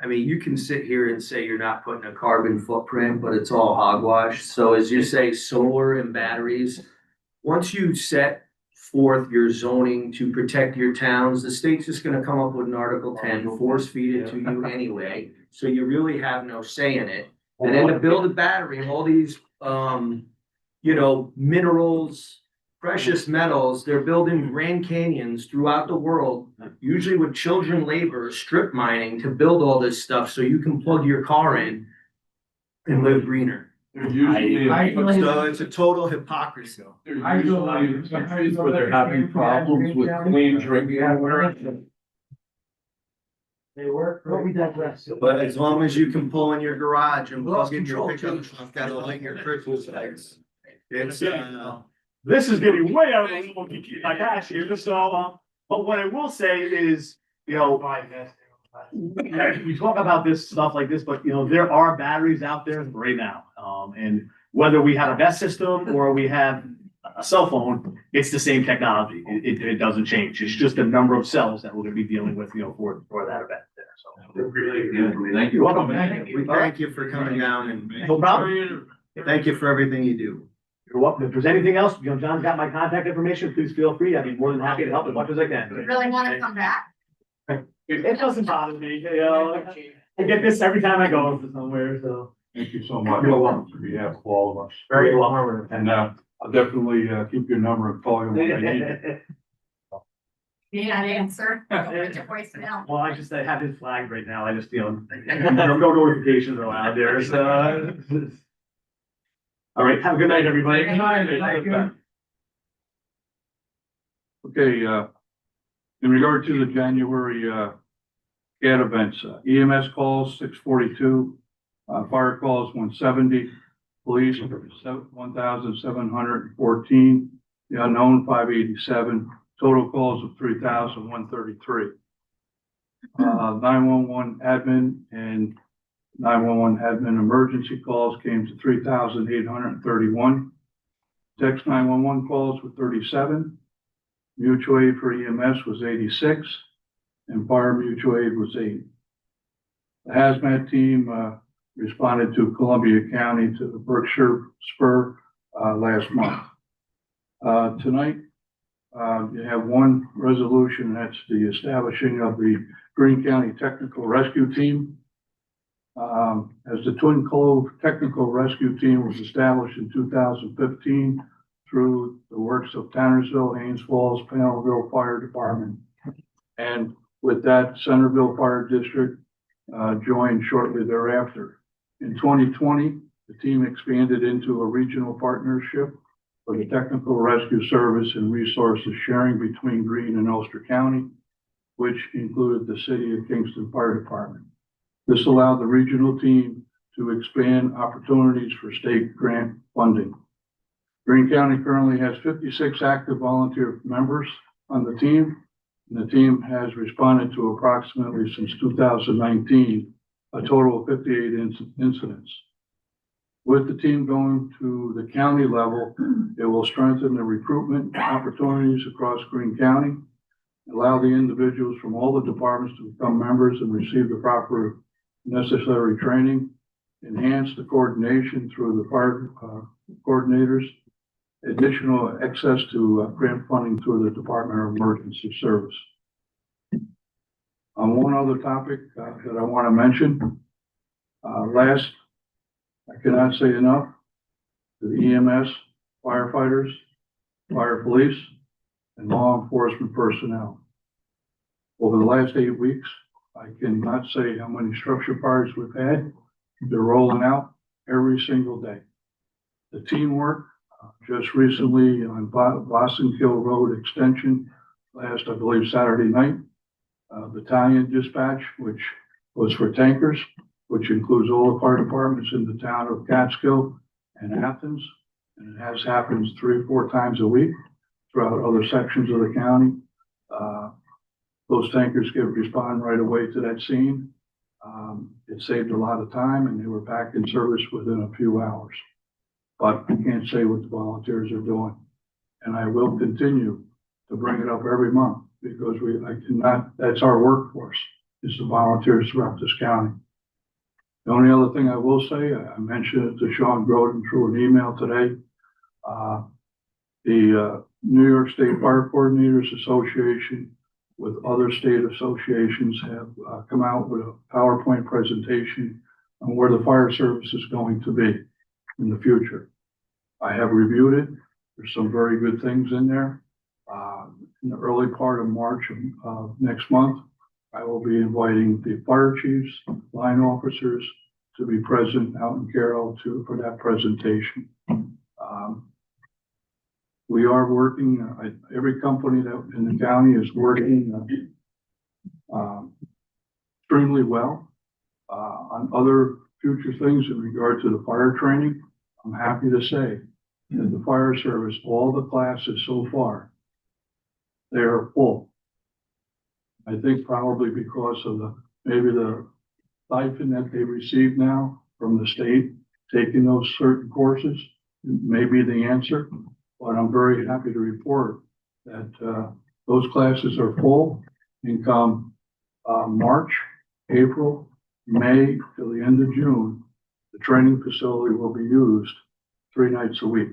I mean, you can sit here and say you're not putting a carbon footprint, but it's all hogwash. So as you say, solar and batteries, once you set forth your zoning to protect your towns, the state's just gonna come up with an Article 10, force feed it to you anyway. So you really have no say in it. And then to build a battery, all these, minerals, precious metals, they're building Grand Canyons throughout the world, usually with children labor, strip mining to build all this stuff so you can plug your car in and live greener. There's usually, So it's a total hypocrisy. there's usually countries where they're having problems with clean drinking water. They work. But we digress. But as long as you can pull in your garage and plug in your pickup truck, that'll light your Christmas lights. It's, This is getting way out of the little geeky my gosh here, so, but what I will say is, we talk about this stuff like this, but there are batteries out there right now. And whether we have a BESS system or we have a cell phone, it's the same technology. It doesn't change. It's just the number of cells that we're gonna be dealing with, for that event there, so. Thank you. You're welcome. we thank you for coming down and No problem. thank you for everything you do. You're welcome. If there's anything else, John's got my contact information, please feel free. I'd be more than happy to help as much as I can. Really wanna come back? It doesn't bother me, I get this every time I go somewhere, so. Thank you so much on behalf of all of us. Very welcome. And, I'll definitely, keep your number and call you when I need it. Need an answer? Put your voicemail. Well, I have his flag right now. I just, no notifications are allowed there, so. All right, have a good night, everybody. Good night. Okay, in regard to the January, CAD events, EMS calls 642, fire calls 170, police 1,714, the unknown 587, total calls of 3,133. 911 admin and 911 admin emergency calls came to 3,831. Text 911 calls were 37. Mutual aid for EMS was 86, and fire mutual aid was 8. The hazmat team responded to Columbia County to the Berkshire Spur last month. Tonight, you have one resolution, that's the establishing of the Greene County Technical Rescue Team. As the Twin Cove Technical Rescue Team was established in 2015 through the works of Tannersville, Haynes Falls, Panelville Fire Department. And with that, Centerville Fire District joined shortly thereafter. In 2020, the team expanded into a regional partnership for the technical rescue service and resources sharing between Greene and Ulster County, which included the City of Kingston Fire Department. This allowed the regional team to expand opportunities for state grant funding. Greene County currently has 56 active volunteer members on the team, and the team has responded to approximately since 2019, a total of 58 incidents. With the team going to the county level, it will strengthen the recruitment opportunities across Greene County, allow the individuals from all the departments to become members and receive the proper necessary training, enhance the coordination through the fire coordinators, additional access to grant funding through the Department of Emergency Service. On one other topic that I want to mention, last, I cannot say enough, to the EMS, firefighters, fire police, and law enforcement personnel. Over the last 8 weeks, I cannot say how many structure fires we've had. They're rolling out every single day. The teamwork, just recently on Boston Kill Road Extension, last, I believe, Saturday night, battalion dispatch, which was for tankers, which includes all the fire departments in the town of Catskill and Athens. And it has happened 3 or 4 times a week throughout other sections of the county. Those tankers respond right away to that scene. It saved a lot of time and they were back in service within a few hours. but I can't say what the volunteers are doing. And I will continue to bring it up every month because that's our workforce, is the volunteers throughout this county. The only other thing I will say, I mentioned it to Sean Groden through an email today. The New York State Fire Coordinators Association with other state associations have come out with a PowerPoint presentation on where the fire service is going to be in the future. I have reviewed it. There's some very good things in there. In the early part of March of next month, I will be inviting the fire chiefs, line officers to be present out in Carroll for that presentation. We are working, every company that in the county is working extremely well on other future things in regard to the fire training. I'm happy to say that the fire service, all the classes so far, they are full. I think probably because of maybe the stipend that they receive now from the state, taking those certain courses may be the answer. But I'm very happy to report that those classes are full and come March, April, May till the end of June. The training facility will be used 3 nights a week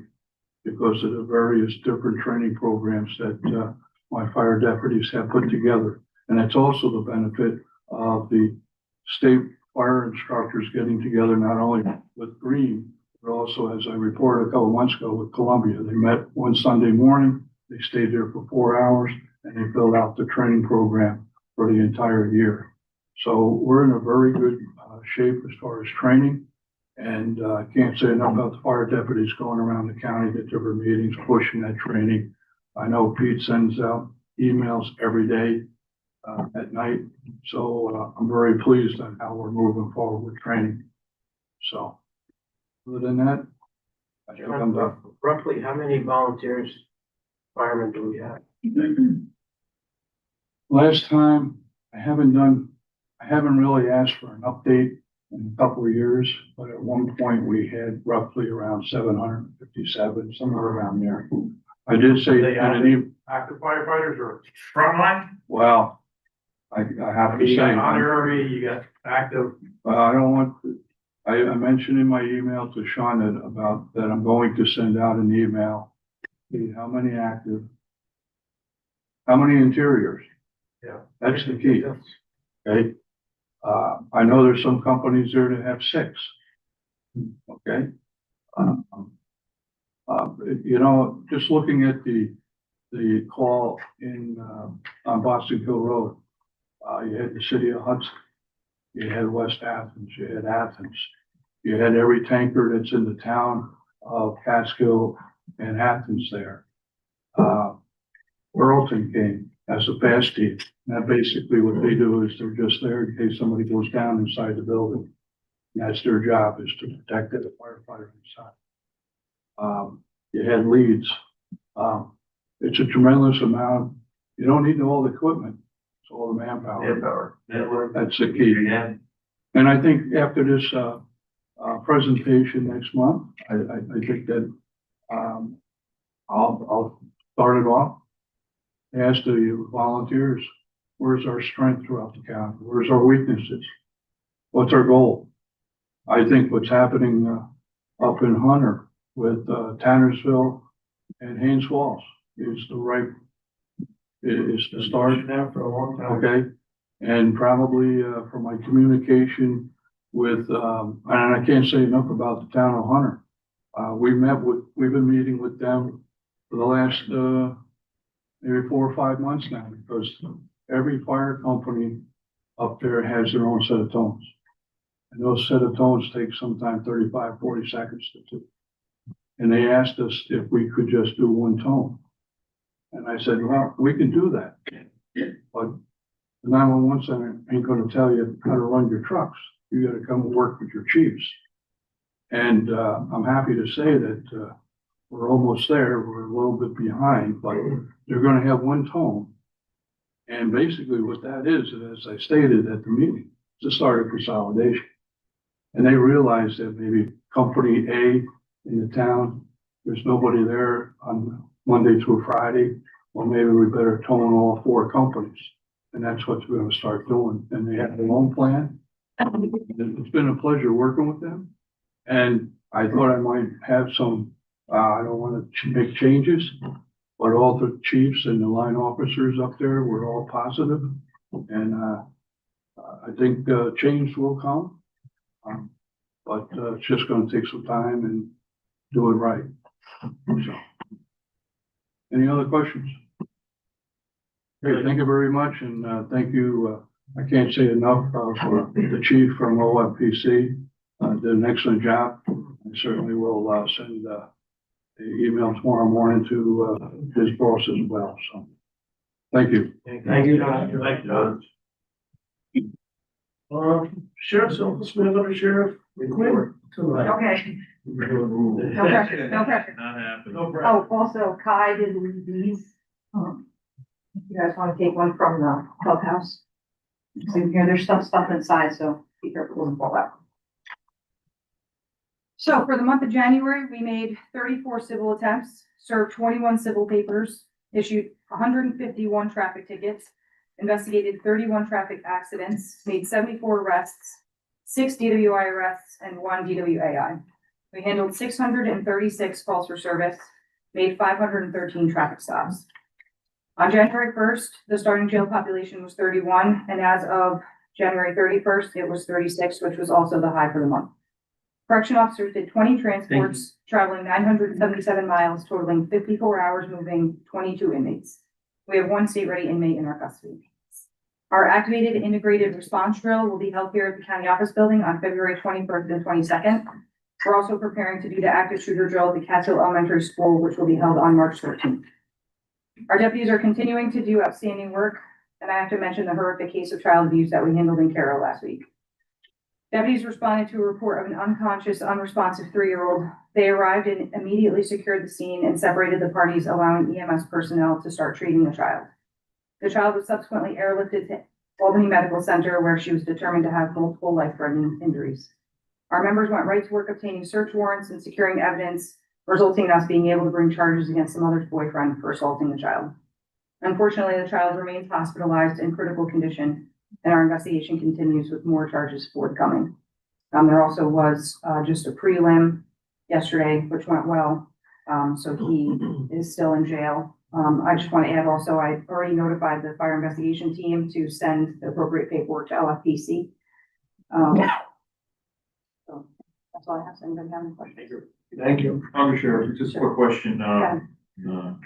because of the various different training programs that my fire deputies have put together. And it's also the benefit of the state fire instructors getting together, not only with Greene, but also, as I reported a couple months ago, with Columbia. They met one Sunday morning, they stayed there for 4 hours, and they filled out the training program for the entire year. So we're in a very good shape as far as training. And I can't say enough about the fire deputies going around the county at different meetings, pushing that training. I know Pete sends out emails every day at night. So I'm very pleased on how we're moving forward with training. So other than that, I think I'm done. Roughly, how many volunteers, firemen do we have? Last time, I haven't really asked for an update in a couple of years, but at one point we had roughly around 757, somewhere around there. I did say, Active firefighters or frontline? well, I have to You say, got honorary, you got active. I don't want, I mentioned in my email to Sean about that I'm going to send out an email. See how many active, how many interiors? Yeah. That's the key. Okay. I know there's some companies there that have 6. Okay. You know, just looking at the call in, on Boston Hill Road, you had the city of Hudson, you had West Athens, you had Athens, you had every tanker that's in the town of Catskill and Athens there. Burlington came as a fast team. And that basically what they do is they're just there in case somebody goes down inside the building. And that's their job, is to protect the firefighter inside. You had leads. It's a tremendous amount. You don't need all the equipment. It's all the manpower. That's the key. And I think after this presentation next month, I think that I'll start it off. Ask the volunteers, where's our strength throughout the county? Where's our weaknesses? What's our goal? I think what's happening up in Hunter with Tannersville and Haynes Falls is the right, is the start. Now for a long time. Okay, and probably for my communication with, and I can't say enough about the town of Hunter. We've been meeting with them for the last maybe 4 or 5 months now, because every fire company up there has their own set of tones. And those set of tones take sometimes 35, 40 seconds to do. And they asked us if we could just do one tone. And I said, well, we can do that. But the 911 center ain't gonna tell you how to run your trucks. You gotta come and work with your chiefs. And I'm happy to say that we're almost there. We're a little bit behind, but they're gonna have one tone. And basically what that is, as I stated at the meeting, it's a start of consolidation. And they realize that maybe company A in the town. There's nobody there on Monday through Friday. Well, maybe we better tone all 4 companies. And that's what we're gonna start doing. And they have their own plan. It's been a pleasure working with them. And I thought I might have some, I don't wanna make changes, but all the chiefs and the line officers up there were all positive. And, I think, change will come. But, it's just gonna take some time and do it right. So. Any other questions? Okay, thank you very much, and thank you, I can't say enough for the chief from OFPC, did an excellent job. I certainly will send an email tomorrow morning to his boss as well, so. Thank you. Thank you, Doctor. Thank you, Sheriff's Office, we have our sheriff report tonight. Okay, no pressure, no pressure. Not happening. No problem. Oh, also Kai did leave these. You guys wanna take one from the clubhouse? So here, there's stuff inside, so be careful, doesn't fall out. So for the month of January, we made 34 civil attempts, served 21 civil papers, issued 151 traffic tickets, investigated 31 traffic accidents, made 74 arrests, 6 DWI arrests, and 1 DWAI. We handled 636 calls for service, made 513 traffic stops. On January 1st, the starting jail population was 31, and as of January 31st, it was 36, which was also the high for the month. Correction officers did 20 transports, traveling 977 miles, totaling 54 hours, moving 22 inmates. We have 1 state-ready inmate in our custody. Our activated integrated response drill will be held here at the county office building on February 21st and 22nd. We're also preparing to do the active shooter drill at the Catskill Elementary School, which will be held on March 13th. Our deputies are continuing to do outstanding work, and I have to mention the horrific case of child abuse that we handled in Carroll last week. Deputies responded to a report of an unconscious, unresponsive 3-year-old. They arrived and immediately secured the scene and separated the parties, allowing EMS personnel to start treating the child. The child was subsequently airlifted to Albany Medical Center, where she was determined to have multiple life-threatening injuries. Our members went right to work obtaining search warrants and securing evidence, resulting in us being able to bring charges against the mother's boyfriend for assaulting the child. Unfortunately, the child remains hospitalized in critical condition, and our investigation continues with more charges forthcoming. There also was just a prelim yesterday, which went well, so he is still in jail. I just want to add also, I already notified the fire investigation team to send the appropriate paperwork to LFPC. So that's all I have. Anybody have any questions? Thank you. Sheriff, just a quick question, Okay. no,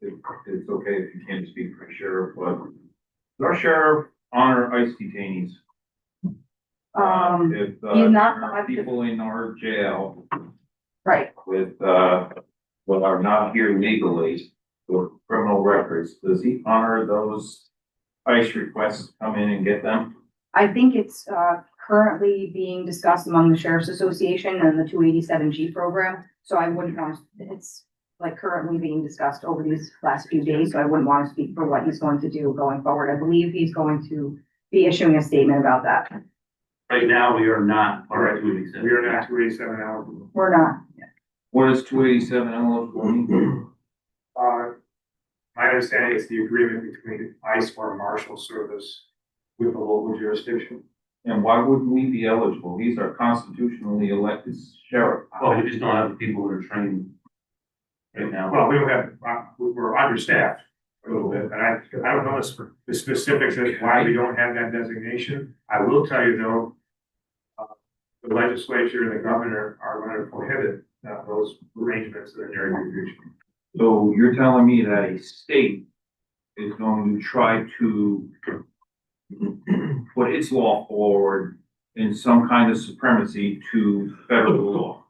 it's okay if you can't speak for the sheriff, but does our sheriff honor ICE detainees? If, he's not- there are people in our jail Right. with, well, are not here legally with criminal records, does he honor those ICE requests to come in and get them? I think it's currently being discussed among the Sheriff's Association and the 287G program. So I wouldn't want to, it's like currently being discussed over these last few days. So I wouldn't want to speak for what he's going to do going forward. I believe he's going to be issuing a statement about that. Right now, we are not, all right, We are not 287 eligible. We're not. What does 287 eligible mean? My understanding is the agreement between ICE or Marshal Service with the local jurisdiction. And why wouldn't we be eligible? He's our constitutionally elected sheriff. well, we just don't have the people that are trained right now. Well, we don't have, we're understaffed a little bit, and I don't know the specifics of why we don't have that designation. I will tell you though, the legislature and the governor are going to prohibit those arrangements in the near future. So you're telling me that a state is going to try to put its law forward in some kind of supremacy to federal law?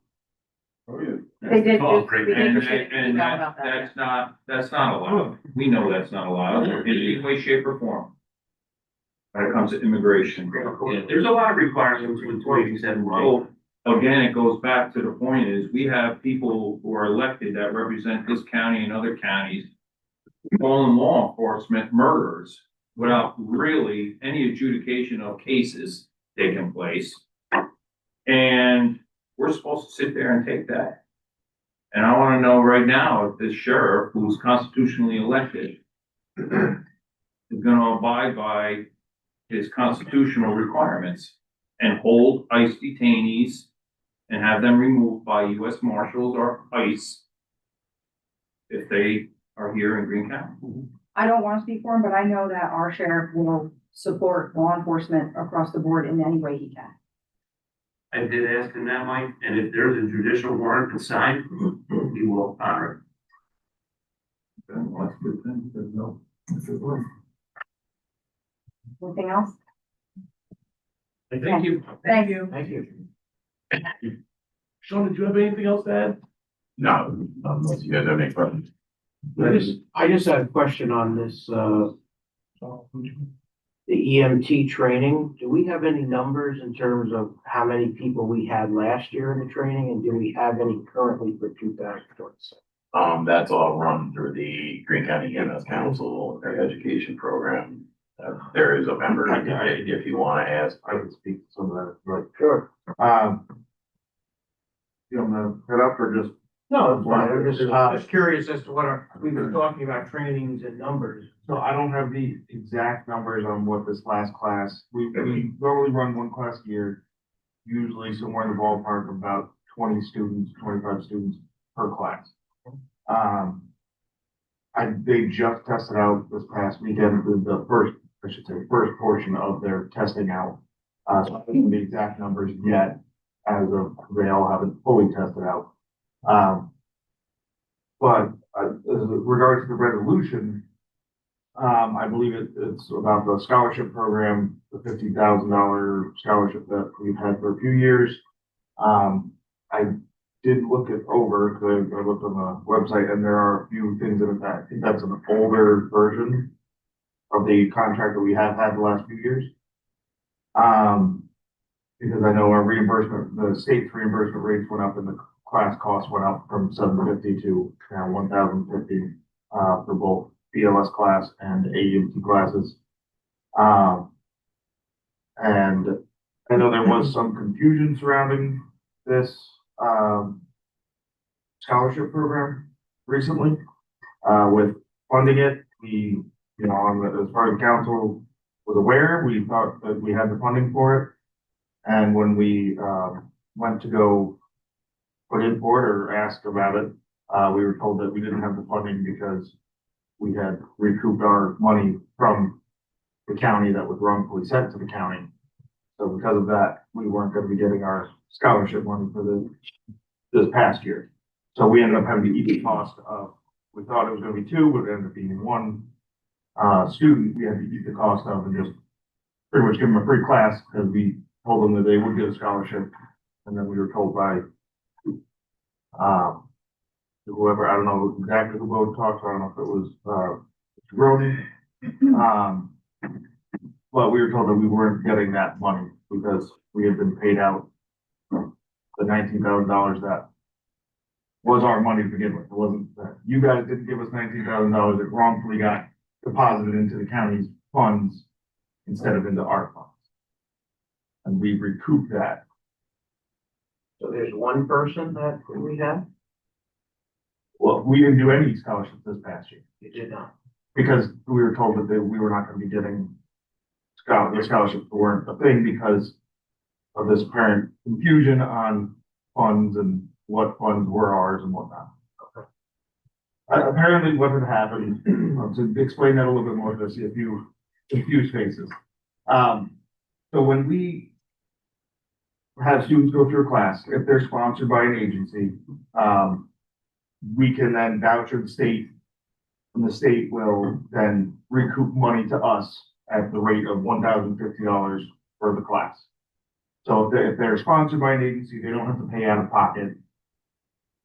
Oh, yeah. They did Oh, just, great. we did And, just get an and email that, about that. that's not allowed. We know that's not allowed in any way, shape or form. When it comes to immigration. Yeah, there's a lot of requirements with 287. So again, it goes back to the point is we have people who are elected that represent this county and other counties, calling law enforcement murderers without really any adjudication of cases taking place. And we're supposed to sit there and take that. And I wanna know right now if this sheriff, who's constitutionally elected, is gonna abide by his constitutional requirements and hold ICE detainees and have them removed by US Marshals or ICE if they are here in Greene County. I don't want to speak for him, but I know that our sheriff will support law enforcement across the board in any way he can. I did ask him that, Mike, and if there's a judicial warrant to sign, he will honor Then that's a good thing, there's no. Anything else? Thank you. Thank you. Thank you. Sean, did you have anything else to add? No, unless you guys have any questions. I just had a question on this, the EMT training. Do we have any numbers in terms of how many people we had last year in the training, and do we have any currently for 2026? That's all run through the Greene County EMS Council, their education program. There is a member, if you wanna ask. I can speak to some of that, right? Sure. You want to head up or just? No, it's fine. I'm just curious as to what we've been talking about trainings and numbers. So I don't have the exact numbers on what this last class, we normally run one class a year, usually somewhere in the ballpark of about 20 students, 25 students per class. They just tested out this past weekend, the first, I should say, first portion of their testing out. So I don't know the exact numbers yet, as of, they all haven't fully tested out. But as regards to the resolution, I believe it's about the scholarship program, the $50,000 scholarship that we've had for a few years. I did look it over, because I looked on the website, and there are a few things in it. I think that's an older version of the contract that we have had the last few years. Because I know our reimbursement, the state's reimbursement rates went up and the class costs went up from $750 to now $1,050 for both BLS class and AEMT classes. And I know there was some confusion surrounding this scholarship program recently with funding it. We, as far as the council was aware, we thought that we had the funding for it. And when we went to go put in for it or ask about it, we were told that we didn't have the funding because we had recouped our money from the county that was wrongfully sent to the county. So because of that, we weren't going to be getting our scholarship money for this past year. So we ended up having to eat the cost of, we thought it was going to be two, but it ended up being one student we had to eat the cost of and just pretty much give them a free class because we told them that they would get a scholarship. And then we were told by whoever, I don't know exactly who both talked, I don't know if it was Greene. But we were told that we weren't getting that money because we had been paid out the $19,000 that was our money to begin with. It wasn't that you guys didn't give us $19,000. It wrongfully got deposited into the county's funds instead of into our funds. And we recouped that. So there's one person that we have? Well, we didn't do any scholarships this past year. You did not. Because we were told that we were not going to be getting the scholarships weren't a thing because of this apparent confusion on funds and what funds were ours and whatnot. Okay. Apparently what had happened, to explain that a little bit more, to see a few confused faces. So when we have students go through a class, if they're sponsored by an agency, we can then voucher the state, and the state will then recoup money to us at the rate of $1,050 for the class. So if they're sponsored by an agency, they don't have to pay out of pocket.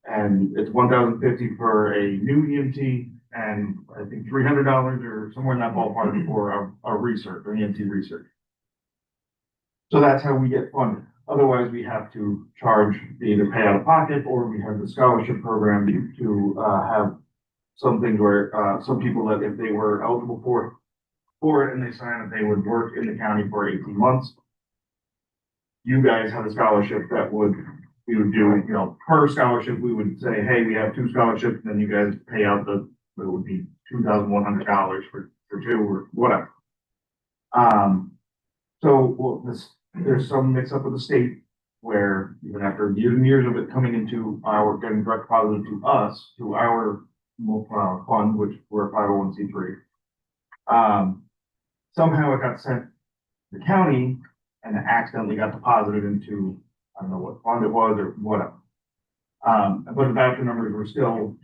And it's $1,050 for a new EMT and I think $300 or somewhere in that ballpark for a research, or EMT research. So that's how we get funded. Otherwise, we have to charge, either pay out of pocket, or we have the scholarship program to have some things where some people that if they were eligible for it and they sign it, they would work in the county for 18 months. You guys have a scholarship that would we would do, per scholarship, we would say, hey, we have 2 scholarships, then you guys pay out it would be $2,100 for 2 or whatever. So, well, there's some mix up with the state where even after years and years of it coming into getting direct deposited to us, to our fund, which we're a 501c3. Somehow it got sent to the county and it accidentally got deposited into, I don't know what fund it was or whatever. But the voucher numbers were still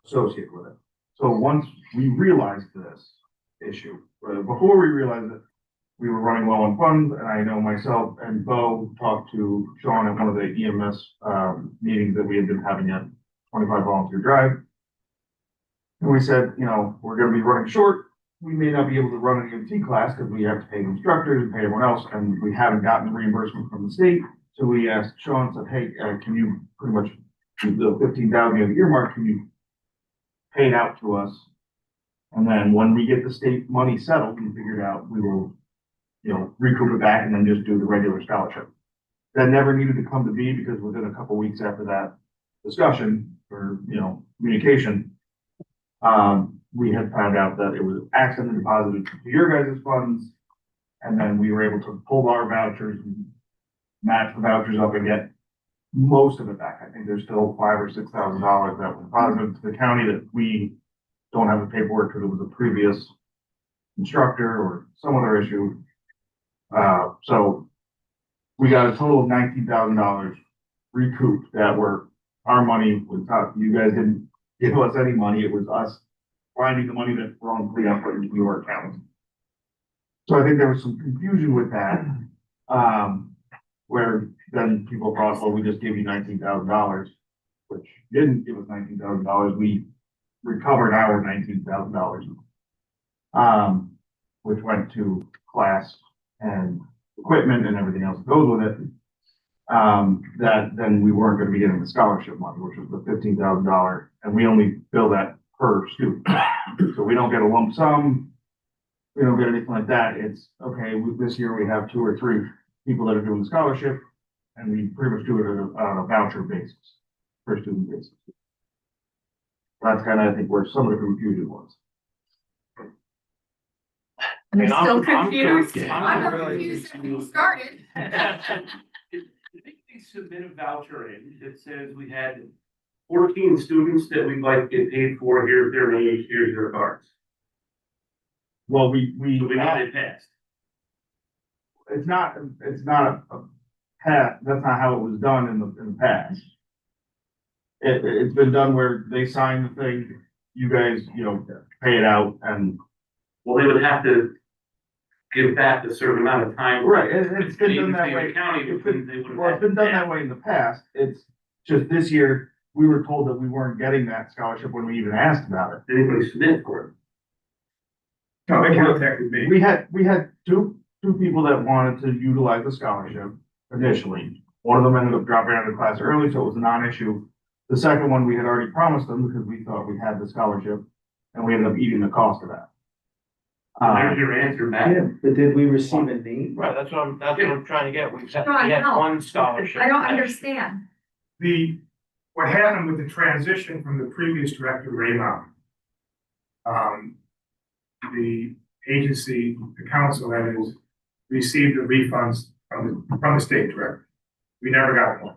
associated with it. So once we realized this issue, or before we realized it, we were running low on funds, and I know myself and Bo talked to Sean at one of the EMS meetings that we had been having at 25 Volunteer Drive. And we said, we're gonna be running short. We may not be able to run an EMT class because we have to pay the instructors and pay everyone else, and we haven't gotten reimbursement from the state. So we asked Sean, said, hey, can you pretty much, the 15,000 of the earmark, can you pay it out to us? And then when we get the state money settled, we figured out we will, recoup it back and then just do the regular scholarship. That never needed to come to be because within a couple weeks after that discussion or, communication, we had found out that it was accidentally deposited to your guys' funds. And then we were able to pull our vouchers and match the vouchers up and get most of it back. I think there's still $5,000 or $6,000 that was deposited to the county that we don't have the paperwork because it was a previous instructor or some other issue. So we got a total of $19,000 recouped that were our money was tough. You guys didn't give us any money. It was us finding the money that wrongfully got put into your account. So I think there was some confusion with that. Where then people thought, well, we just gave you $19,000, which didn't give us $19,000. We recovered our $19,000, which went to class and equipment and everything else that goes with it. That then we weren't going to be getting the scholarship money, which was the $15,000, and we only bill that per student. So we don't get a lump sum. We don't get anything like that. It's okay. This year we have 2 or 3 people that are doing the scholarship, and we pretty much do it on a voucher basis, per student basis. That's kind of, I think, where some of the confusion was. I'm still I'm confused. confused. I'm not really confused since we started. I think they submit a voucher in that says we had 14 students that we'd like to get paid for. Here's their names, here's their cards. Well, So we know they passed. it's not a path. That's not how it was done in the past. It's been done where they sign the thing, you guys, pay it out and. Well, they would have to give back a certain amount of time. Right, it's been done that way. County, It's they would have. Well, it's been done that way in the past. It's just this year, we were told that we weren't getting that scholarship when we even asked about it. Did anybody submit for it? No, they contacted me. We had two people that wanted to utilize the scholarship initially. One of them ended up dropping out of the class early, so it was a non-issue. The second one, we had already promised them because we thought we had the scholarship, and we ended up eating the cost of that. There's your answer, Matt. But did we receive a name? Right, that's what I'm trying to get. We Sean, had no. one scholarship. I don't understand. What happened with the transition from the previous director, Raymond? The agency, the council that is, received the refunds from the state director. We never got one.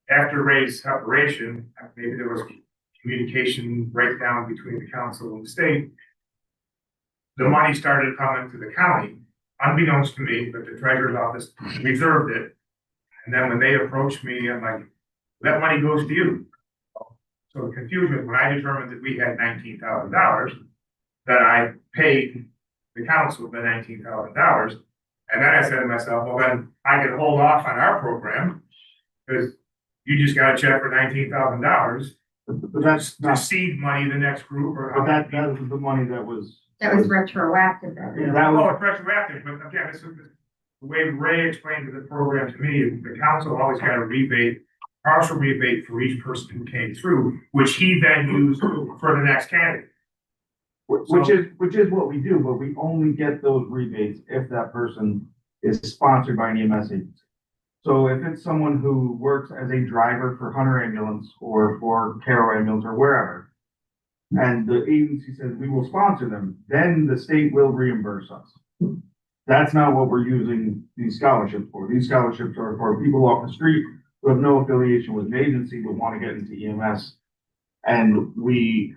After Ray's separation, maybe there was communication breakdown between the council and the state. The money started coming to the county, unbeknownst to me, but the treasurer's office reserved it. And then when they approached me, I'm like, that money goes to you. So the confusion, when I determined that we had $19,000, that I paid the council the $19,000. And then I said to myself, well, then I can hold off on our program because you just got a check for $19,000. But that's to not, seed money the next group or. but that was the money that was. That was retroactive. Yeah, that was, Oh, it's retroactive, but again, this is the way Ray explained the program to me, the council always got a rebate, partial rebate for each person who came through, which he then used for the next candidate. which is what we do, but we only get those rebates if that person is sponsored by an EMS agency. So if it's someone who works as a driver for Hunter Ambulance or for Carroll Ambulance or wherever, and the agency says we will sponsor them, then the state will reimburse us. That's not what we're using these scholarships for. These scholarships are for people off the street who have no affiliation with an agency but want to get into EMS. And we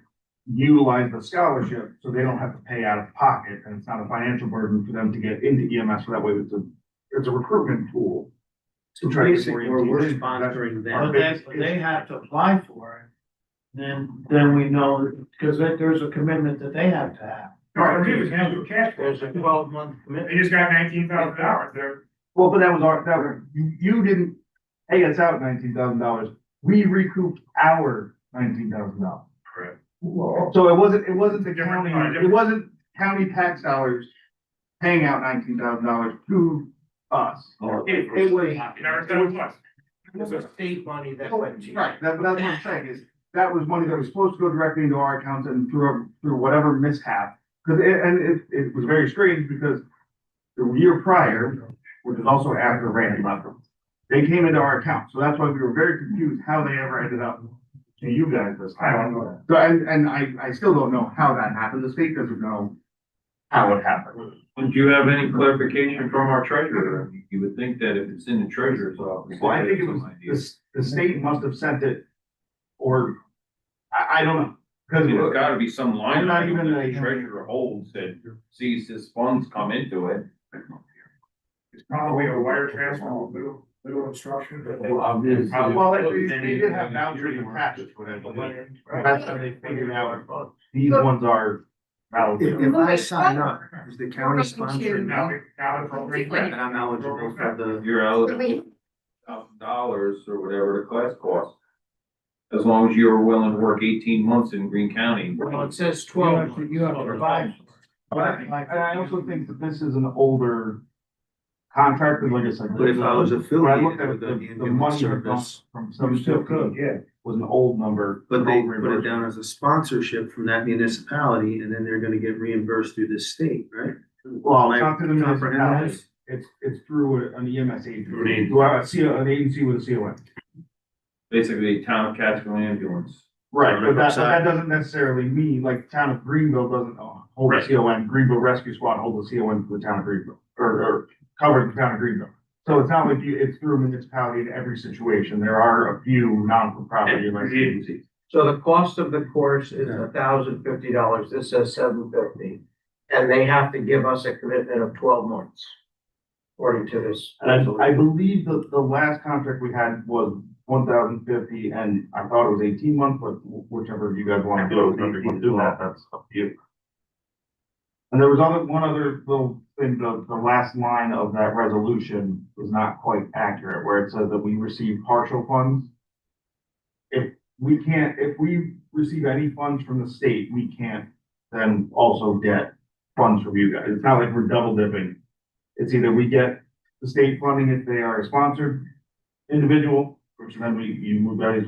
utilize the scholarship so they don't have to pay out of pocket, and it's not a financial burden for them to get into EMS. So that way it's a recruitment tool. So Try to basically, we're orientate. sponsoring But them. they have to apply for it. Then we know, because there's a commitment that they have to have. No, for me, it was handled with cash. There's a 12-month commitment. They just got $19,000 there. Well, but that was you didn't pay us out $19,000. We recouped our $19,000. Correct. So it wasn't the Different- county, it wasn't county tax dollars paying out $19,000 to us. It was. You never said it was. It was a state money that went to you. Right, that's what I'm saying is, that was money that was supposed to go directly into our accounts and through whatever mishap. Cause it was very strange because the year prior, which was also after Randy left, they came into our account. So that's why we were very confused how they ever ended up to you guys this I time. don't know. So, and I still don't know how that happened. The state doesn't know how it happened. Do you have any clarification from our treasurer? You would think that if it's in the treasurer's office. Well, I think it they have was, some idea. the state must have sent it, or, I don't know. Cause There's gotta be some line Not item even that a- the treasurer holds that sees his funds come into it. It's probably a wire transfer, little instruction. well, they did have vouchers attached to it, but that's how they figured out, these ones are valid. If I sign up, is the county sponsoring Now, me? now the program. And I'm eligible for the, You're eligible $1,000 or whatever the class costs. As long as you're willing to work 18 months in Greene County. Well, it says 12. You have to provide. But I also think that this is an older contract, because like I said. but if I was When I looked affiliated at with the the ambulance money had gone service, from You still could, 750 yeah. was an old number. but they no put it reimbursement. down as a sponsorship from that municipality, and then they're gonna get reimbursed through the state, right? Well, it's Am I not through the municipality, comprehending this? it's through an EMS agency, Through an agency. through an agency with a CON. Basically, town of Catskill ambulance. Right, but that Side. doesn't necessarily mean, like, town of Greenville doesn't hold a Right. CON, Greenville Rescue Squad holds a CON for the town of Greenville, or covers the town of Greenville. So it's not like it's through a municipality in every situation, there are a few non-for-profit EMS agencies. So the cost of the course is $1,050. This says $750. And they have to give us a commitment of 12 months. According to this. And I believe the last contract we had was 1,050, and I thought it was 18 months, but whichever you guys want to do, if you want to do that, that's up to you. And there was one other little thing, the last line of that resolution is not quite accurate, where it says that we receive partial funds. If we receive any funds from the state, we can't then also get funds from you guys. It's not like we're double dipping. It's either we get the state funding if they are a sponsored individual, which then you guys,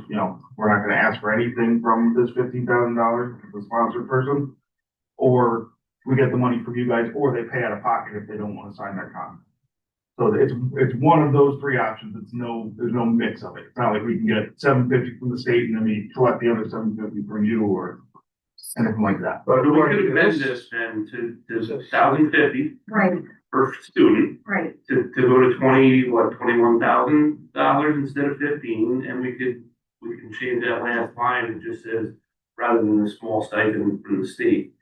we're not gonna ask for anything from this $15,000, the sponsored person. Or we get the money from you guys, or they pay out of pocket if they don't wanna sign that contract. So it's one of those three options. There's no mix of it. It's not like we can get $750 from the state and then we collect the other $750 from you or anything like that. But So we according could to amend this, this then to $1,050 Right, per student right. to go to $21,000 instead of 15, and we can change that last line. It just says, rather than the small stipend from the state.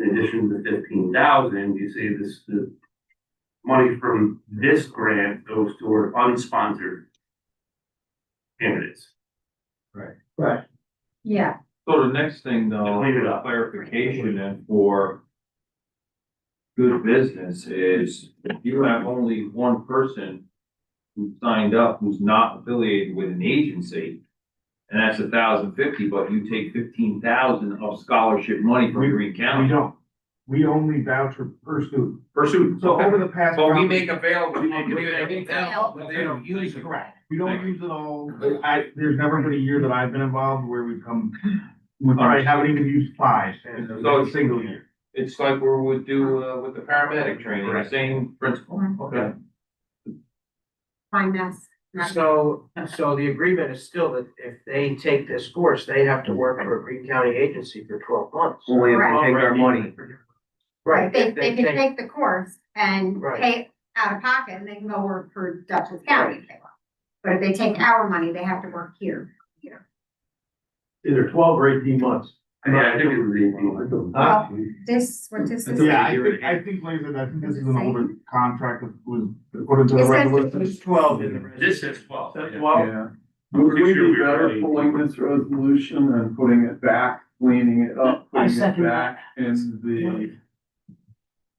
In addition to 15,000, you say the money from this grant goes toward unsponsored candidates. Right. Yeah, So the next thing though, Clean it up. clarification and for good business is if you have only one person who signed up who's not affiliated with an agency, and that's $1,050, but you take 15,000 of scholarship money from Greene We County. don't. We only voucher per student. Per student. So over the past. But we make available. We don't use it, correct. We don't use it all. There's never been a year that I've been involved where we probably haven't even used 5 in a single year. It's like we would do with the paramedic training, the same principle. Okay. find this. So the agreement is still that if they take this course, they have to work for a Greene County agency for 12 months. Only if we take our money. Right, They if they can take, take the course and Right. pay out of pocket, and they can go work for Dutchess County if they want. But if they take our money, they have to work here. Either 12 or 18 months. Yeah, I think it was 18. Well, what this is. Yeah, I think, like I said, I think this is an older contract that was according to the It says- resolution. it's 12 in the. This says 12. That's yeah. 12. Yeah. Would we Pretty sure be we were better ready. pulling this resolution and putting it back, cleaning it up, I putting it second back in the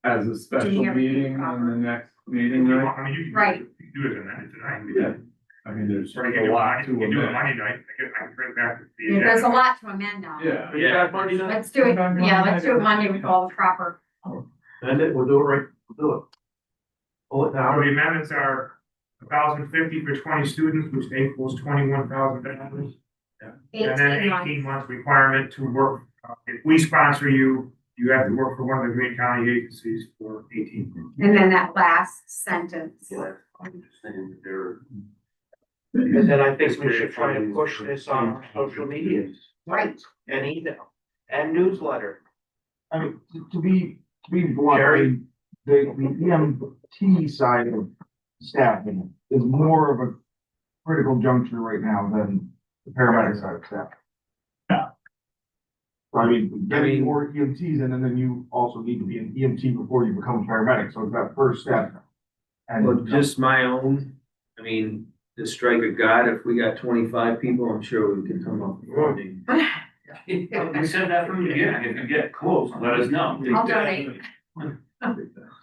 as a special Doing everything meeting on proper. the next If meeting, you right? want- I mean, you Right. can do it amended tonight. Yeah. I mean, there's Or you can a do it lot Monday, to you can do it amend. Monday night, I can bring back the. Yeah, there's a lot to amend on. Yeah. Yeah. Back Monday night? Let's do it, yeah, let's do it Monday with all the proper. And it, we'll do it right, we'll do it. Pull it So down. the amendments are 1,050 for 20 students, which equals $21,000. And then 18 months. 18 months requirement to work, if we sponsor you, you have to work for one of the Greene County agencies for 18 months. And then that last sentence. Yeah, I'm just saying that they're. And then I think we should try to push this on our social medias. Right. And email, and newsletter. I mean, to be blunt, Jerry? the EMT side of staffing is more of a critical juncture right now than the paramedic side of staff. Yeah. So I mean, getting more EMTs in, and then you also need to be an EMT before you become a paramedic, so it's that first step. And But just my own, I mean, the strike of God, if we got 25 people, I'm sure we can come up with funding. We said that from the beginning, if you get close, let us know. I'll donate.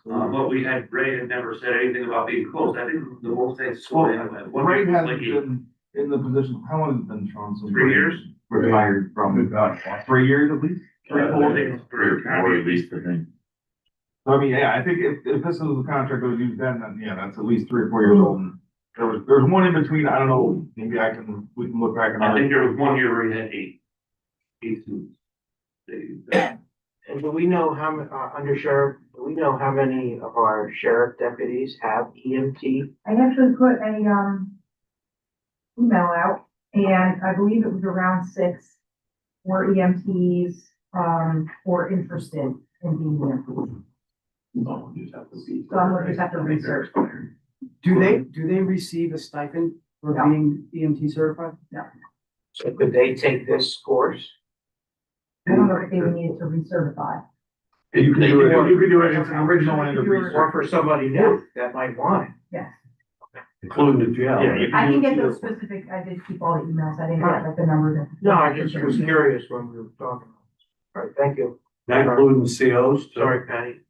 But we had, Ray had never said anything about being close, I think the whole thing. Ray hasn't been in the position, how long has it been, Sean? Since 3 years? Retired from, 3 years at least? 4 days. Or at least, I think. So I mean, yeah, I think if this is the contract that was used then yeah, that's at least 3 or 4 years old. And there's one in between, I don't know, maybe we can look back and. I think there was 1 year where he had 8 students. And do we know how, under sheriff, do we know how many of our sheriff deputies have EMT? I actually put a, email out, and I believe it was around 6 were EMTs, or interested in being EMTs. No, you just have to see. So I'm gonna just have to research. Do they receive a stipend for No. being EMT certified? So could they take this course? I don't know if they would need it to recertify. You can do it, you can do it as an original and a Or research. for somebody new that might want it? Yes, Including the jail. Yeah, you I can get do- those specific, I did keep all the emails, I didn't get like the numbers. No, I just was curious when we were talking. All right, thank you. That including the COs. Sorry, Patty.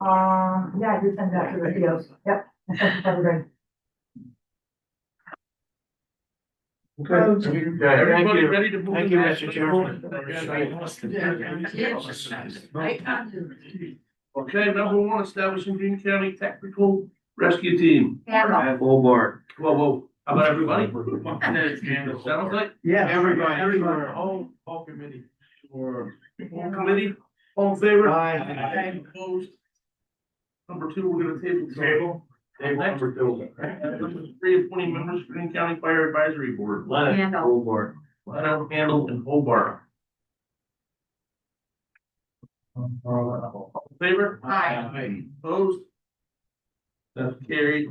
Yeah, I did send that to the videos, yep, I sent it to everybody. Okay. Everybody ready to move? Thank to you, the Mr. Chairman. Okay, number 1, establishing Greene County Technical Rescue Team. And Full board. Whoa, how about everybody? Sounds like, Yeah. Everybody. all committee. Or, all committee, all in favor? Aye. Opposed? Number 2, we're gonna table. Table? Next. Number 3, appointing members, Greene County Fire Advisory Board. Handle. Full board. Leno, Handle, and Hobart. All in favor? Aye. Opposed? That's carried.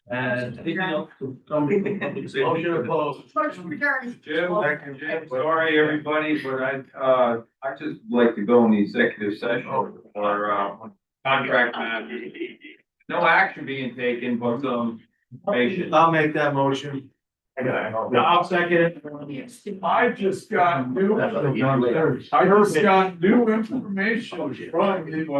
And anything else to come from public safety? Motion opposed. Motion returns. Jim, sorry, everybody, but I just like to go in the executive session for, contract matters. No action being taken, but some information. I'll make that motion. I'll second it. I just got new information from the